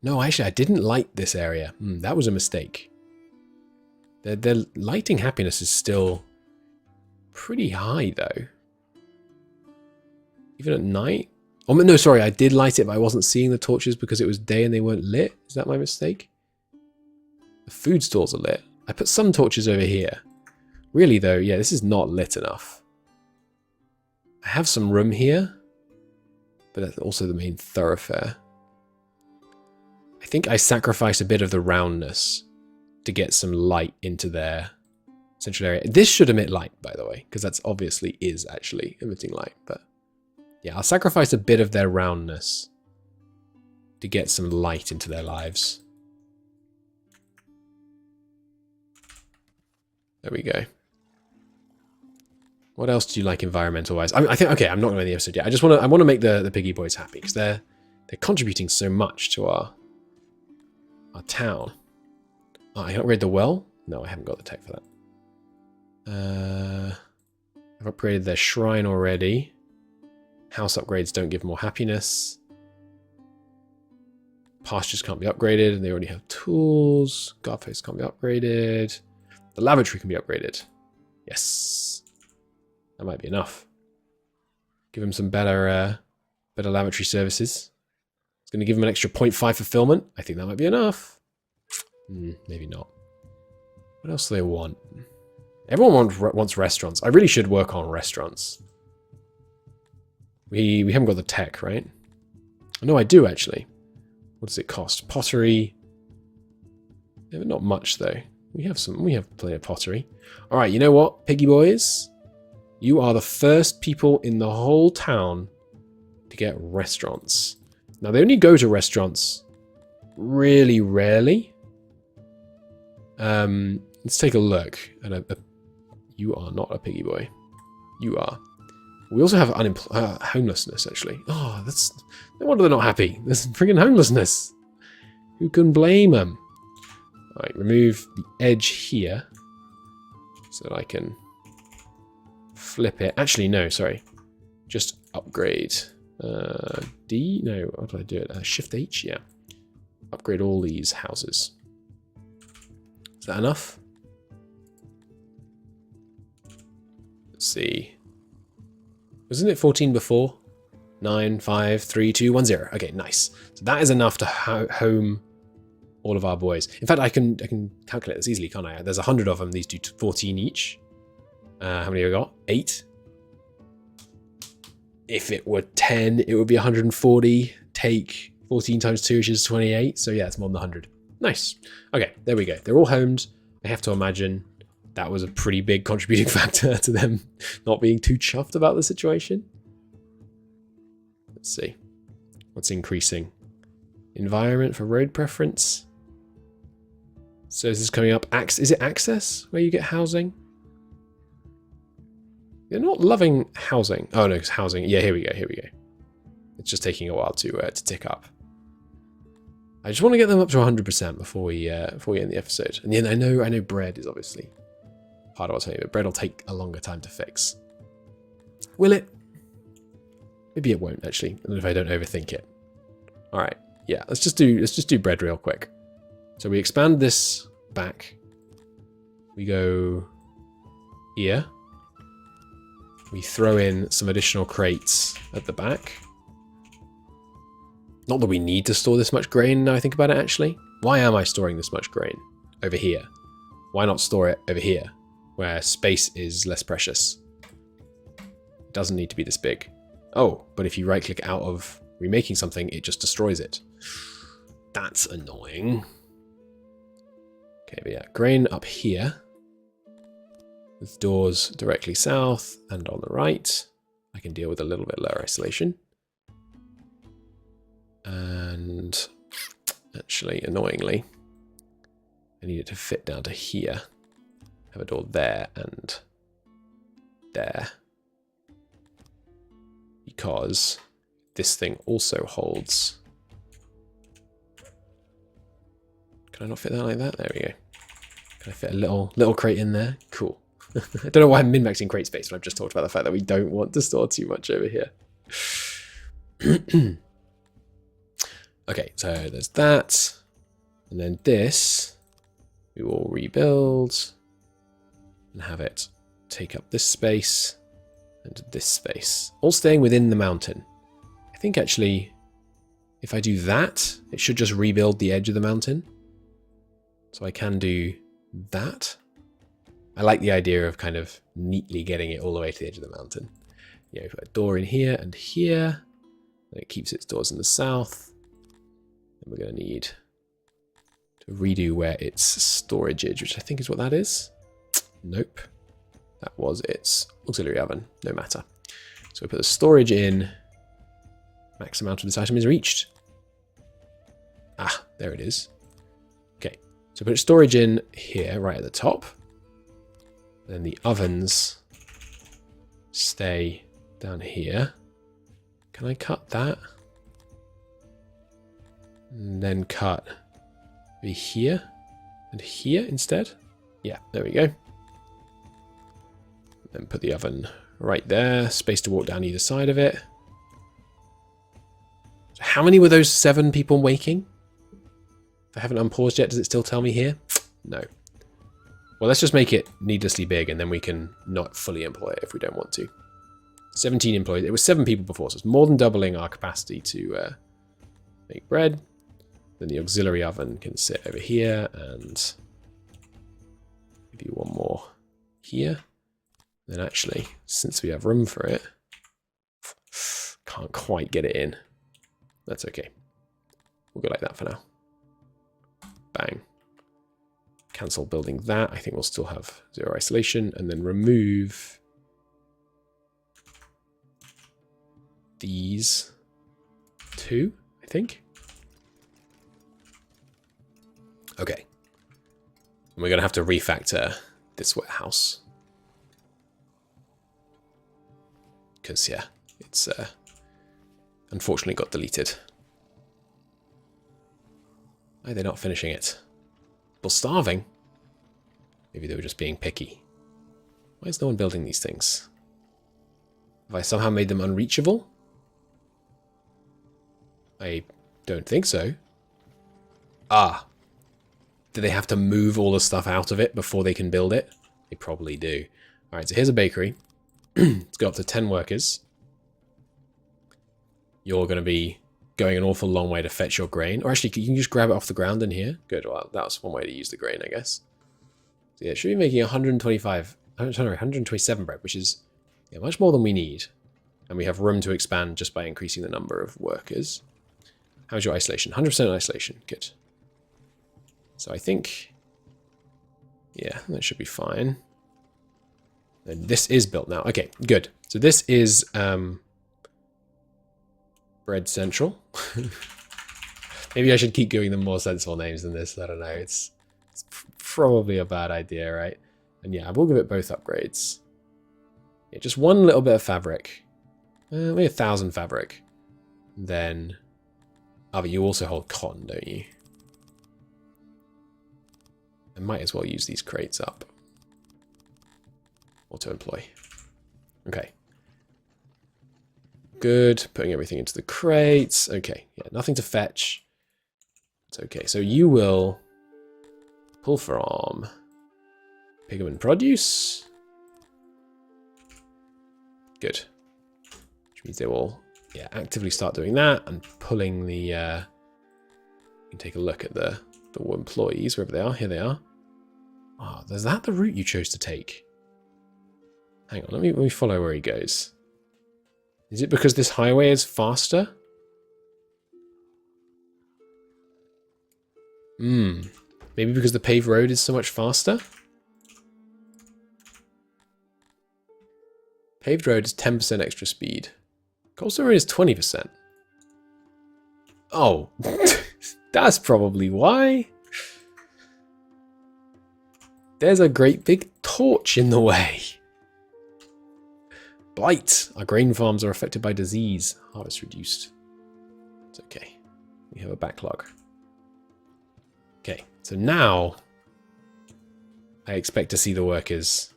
No, actually, I didn't light this area. That was a mistake. Their lighting happiness is still pretty high, though. Even at night? Oh, no, sorry. I did light it, but I wasn't seeing the torches because it was day and they weren't lit. Is that my mistake? The food stalls are lit. I put some torches over here. Really, though, yeah, this is not lit enough. I have some room here, but that's also the main thoroughfare. I think I sacrifice a bit of the roundness to get some light into their central area. This should emit light, by the way, because that's obviously is actually emitting light. But yeah, I'll sacrifice a bit of their roundness to get some light into their lives. There we go. What else do you like environmental-wise? I think, okay, I'm not going to end the episode yet. I want to make the piggy boys happy because they're contributing so much to our town. Oh, I can upgrade the well? No, I haven't got the tech for that. I've upgraded their shrine already. House upgrades don't give more happiness. Pastures can't be upgraded, and they already have tools. Guardposts can't be upgraded. The lavatory can be upgraded. Yes. That might be enough. Give him some better lavatory services. It's going to give him an extra 0.5 fulfillment. I think that might be enough. Maybe not. What else do they want? Everyone wants restaurants. I really should work on restaurants. We haven't got the tech, right? No, I do actually. What does it cost? Pottery. Yeah, but not much though. We have plenty of pottery. All right, you know what, piggy boys? You are the first people in the whole town to get restaurants. Now, they only go to restaurants really rarely. Let's take a look. You are not a piggy boy. You are. We also have homelessness, actually. Oh, that's... No wonder they're not happy. There's friggin' homelessness. Who can blame them? All right, remove the edge here so that I can flip it. Actually, no, sorry. Just upgrade. D? No, how do I do it? Shift H, yeah. Upgrade all these houses. Is that enough? Let's see. Wasn't it 14 before? 9, 5, 3, 2, 1, 0. Okay, nice. So that is enough to home all of our boys. In fact, I can calculate this easily, can't I? There's 100 of them. These do 14 each. How many have we got? 8. If it were 10, it would be 140. Take 14 times 2, which is 28. So yeah, it's more than 100. Nice. Okay, there we go. They're all homed. I have to imagine that was a pretty big contributing factor to them not being too chuffed about the situation. Let's see. What's increasing? Environment for road preference. So is this coming up? Is it access where you get housing? They're not loving housing. Oh no, it's housing. Yeah, here we go. It's just taking a while to tick up. I just want to get them up to 100% before we end the episode. And then I know bread is obviously harder alternative. Bread will take a longer time to fix. Will it? Maybe it won't actually, and if I don't overthink it. All right, yeah, let's just do bread real quick. So we expand this back. We go here. We throw in some additional crates at the back. Not that we need to store this much grain now I think about it actually. Why am I storing this much grain over here? Why not store it over here where space is less precious? It doesn't need to be this big. Oh, but if you right click out of remaking something, it just destroys it. That's annoying. Okay, but yeah, grain up here. With doors directly south and on the right. I can deal with a little bit lower isolation. And actually, annoyingly, I need it to fit down to here. Have a door there and there. Because this thing also holds... Can I not fit that like that? There we go. Can I fit a little crate in there? Cool. I don't know why I'm min-maxing crate space, but I've just talked about the fact that we don't want to store too much over here. Okay, so there's that. And then this, we will rebuild and have it take up this space and this space. All staying within the mountain. I think actually, if I do that, it should just rebuild the edge of the mountain. So I can do that. I like the idea of kind of neatly getting it all the way to the edge of the mountain. You know, put a door in here and here. And it keeps its doors in the south. And we're going to need to redo where its storage is, which I think is what that is. Nope. That was its auxiliary oven. No matter. So we put the storage in. Max amount of this item is reached. Ah, there it is. Okay. So put storage in here, right at the top. Then the ovens stay down here. Can I cut that? And then cut maybe here and here instead? Yeah, there we go. Then put the oven right there. Space to walk down either side of it. So how many were those 7 people making? If I haven't unpaused yet, does it still tell me here? No. Well, let's just make it needlessly big and then we can not fully employ it if we don't want to. 17 employees. It was 7 people before, so it's more than doubling our capacity to make bread. Then the auxiliary oven can sit over here and maybe one more here. Then actually, since we have room for it, can't quite get it in. That's okay. We'll go like that for now. Bang. Cancel building that. I think we'll still have 0 isolation. And then remove these 2, I think. Okay. And we're going to have to refactor this warehouse. Because, yeah, it's unfortunately got deleted. Why are they not finishing it? People starving? Maybe they were just being picky. Why is no one building these things? Have I somehow made them unreachable? I don't think so. Ah. Do they have to move all the stuff out of it before they can build it? They probably do. Alright, so here's a bakery. It's got up to 10 workers. You're going to be going an awful long way to fetch your grain. Or actually, you can just grab it off the ground in here. Good, well, that's one way to use the grain, I guess. So yeah, it should be making 127 bread, which is much more than we need. And we have room to expand just by increasing the number of workers. How's your isolation? 100% isolation. Good. So I think, yeah, that should be fine. And this is built now. Okay, good. So this is Bread Central. Maybe I should keep giving them more sensible names than this. I don't know. It's probably a bad idea, right? And yeah, I will give it both upgrades. Yeah, just one little bit of fabric. Maybe 1,000 fabric. Then, but you also hold cotton, don't you? I might as well use these crates up. Auto-employ. Okay. Good. Putting everything into the crates. Okay. Yeah, nothing to fetch. It's okay. So you will pull from Pigment Produce. Good. Which means they will actively start doing that and pulling the... you can take a look at the employees, wherever they are. Here they are. Ah, oh, is that the route you chose to take? Hang on, let me follow where he goes. Is it because this highway is faster? Maybe because the paved road is so much faster? Paved road is 10% extra speed. Cobblestone road is 20%. Oh, that's probably why. There's a great big torch in the way. Blight. Our grain farms are affected by disease. Harvest reduced. It's okay. We have a backlog. Okay, so now I expect to see the workers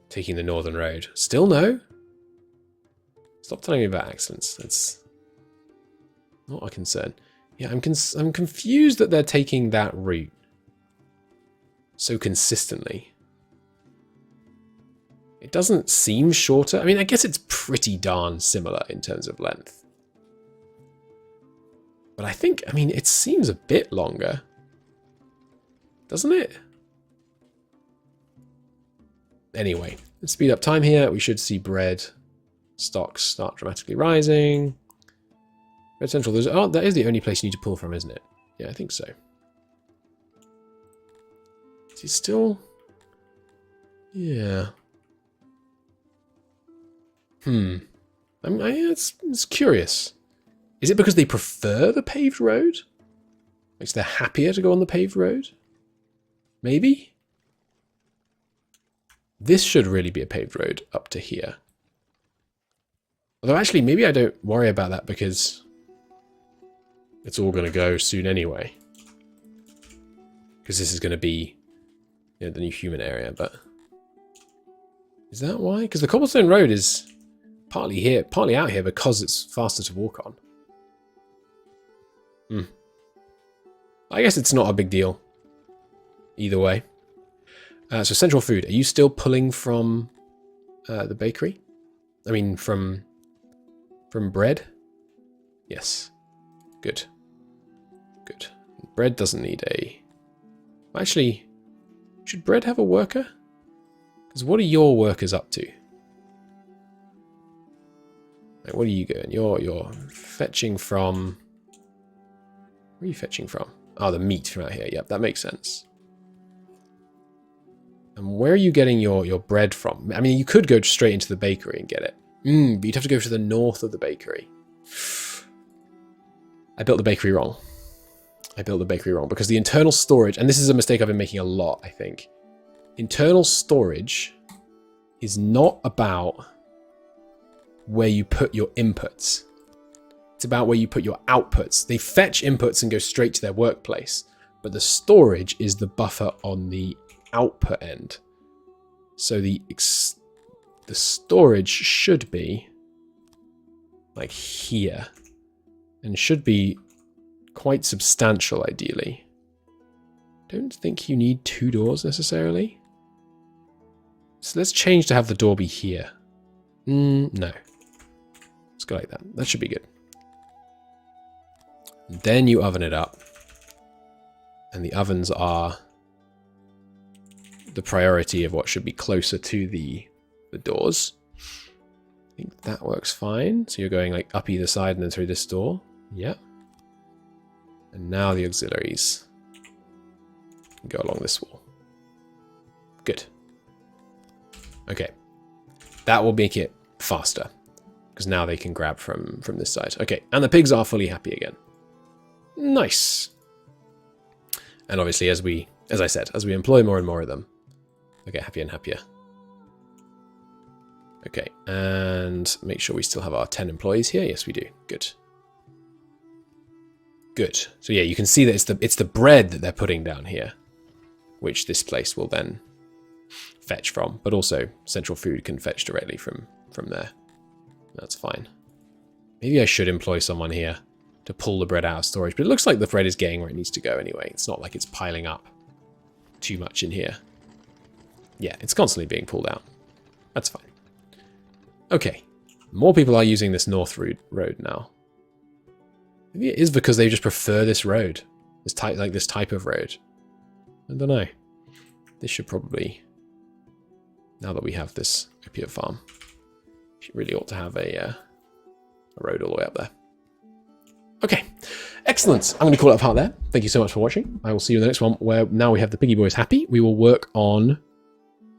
taking the northern road. Still no? Stop telling me about accidents. That's not a concern. Yeah, I'm confused that they're taking that route so consistently. It doesn't seem shorter. I mean, I guess it's pretty darn similar in terms of length. But I think, I mean, it seems a bit longer. Doesn't it? Anyway, let's speed up time here. We should see bread stocks start dramatically rising. Bread Central, that is the only place you need to pull from, isn't it? Yeah, I think so. Is he still... Yeah. It's curious. Is it because they prefer the paved road? Like, they're happier to go on the paved road? Maybe? This should really be a paved road up to here. Although actually, maybe I don't worry about that because it's all going to go soon anyway. Because this is going to be, you know, the new human area, but... Is that why? Because the cobblestone road is partly here, partly out here because it's faster to walk on. I guess it's not a big deal. Either way. So central food. Are you still pulling from the bakery? I mean, from bread? Yes. Good. Good. Bread doesn't need a... Actually, should bread have a worker? Because what are your workers up to? Like, what are you doing? You're fetching from... Where are you fetching from? Oh, the meat from out here. Yep, that makes sense. And where are you getting your bread from? I mean, you could go straight into the bakery and get it. But you'd have to go to the north of the bakery. I built the bakery wrong. I built the bakery wrong because the internal storage, and this is a mistake I've been making a lot, I think. Internal storage is not about where you put your inputs. It's about where you put your outputs. They fetch inputs and go straight to their workplace, but the storage is the buffer on the output end. So the storage should be like here and should be quite substantial ideally. Don't think you need 2 doors necessarily. So let's change to have the door be here. No. Let's go like that. That should be good. Then you oven it up. And the ovens are the priority of what should be closer to the doors. I think that works fine. So you're going like up either side and then through this door. Yep. And now the auxiliaries can go along this wall. Good. Okay. That will make it faster. Because now they can grab from this side. Okay, and the pigs are fully happy again. Nice. And obviously, as I said, as we employ more and more of them, they get happier and happier. Okay, and make sure we still have our 10 employees here. Yes, we do. Good. Good. So yeah, you can see that it's the bread that they're putting down here, which this place will then fetch from, but also central food can fetch directly from there. That's fine. Maybe I should employ someone here to pull the bread out of storage, but it looks like the bread is getting where it needs to go anyway. It's not like it's piling up too much in here. Yeah, it's constantly being pulled out. That's fine. Okay, more people are using this north road now. Maybe it is because they just prefer this road, this type of road. I don't know. This should probably, now that we have this opiate farm, really ought to have a road all the way up there. Okay, excellent. I'm going to call it a part there. Thank you so much for watching. I will see you in the next one, where now we have the piggy boys happy. We will work on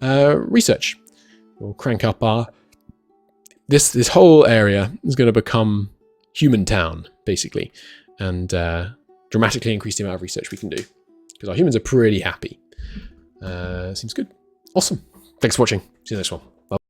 research. We'll crank up our... This whole area is going to become human town, basically, and dramatically increase the amount of research we can do, because our humans are pretty happy. Seems good. Awesome. Thanks for watching. See you in the next one.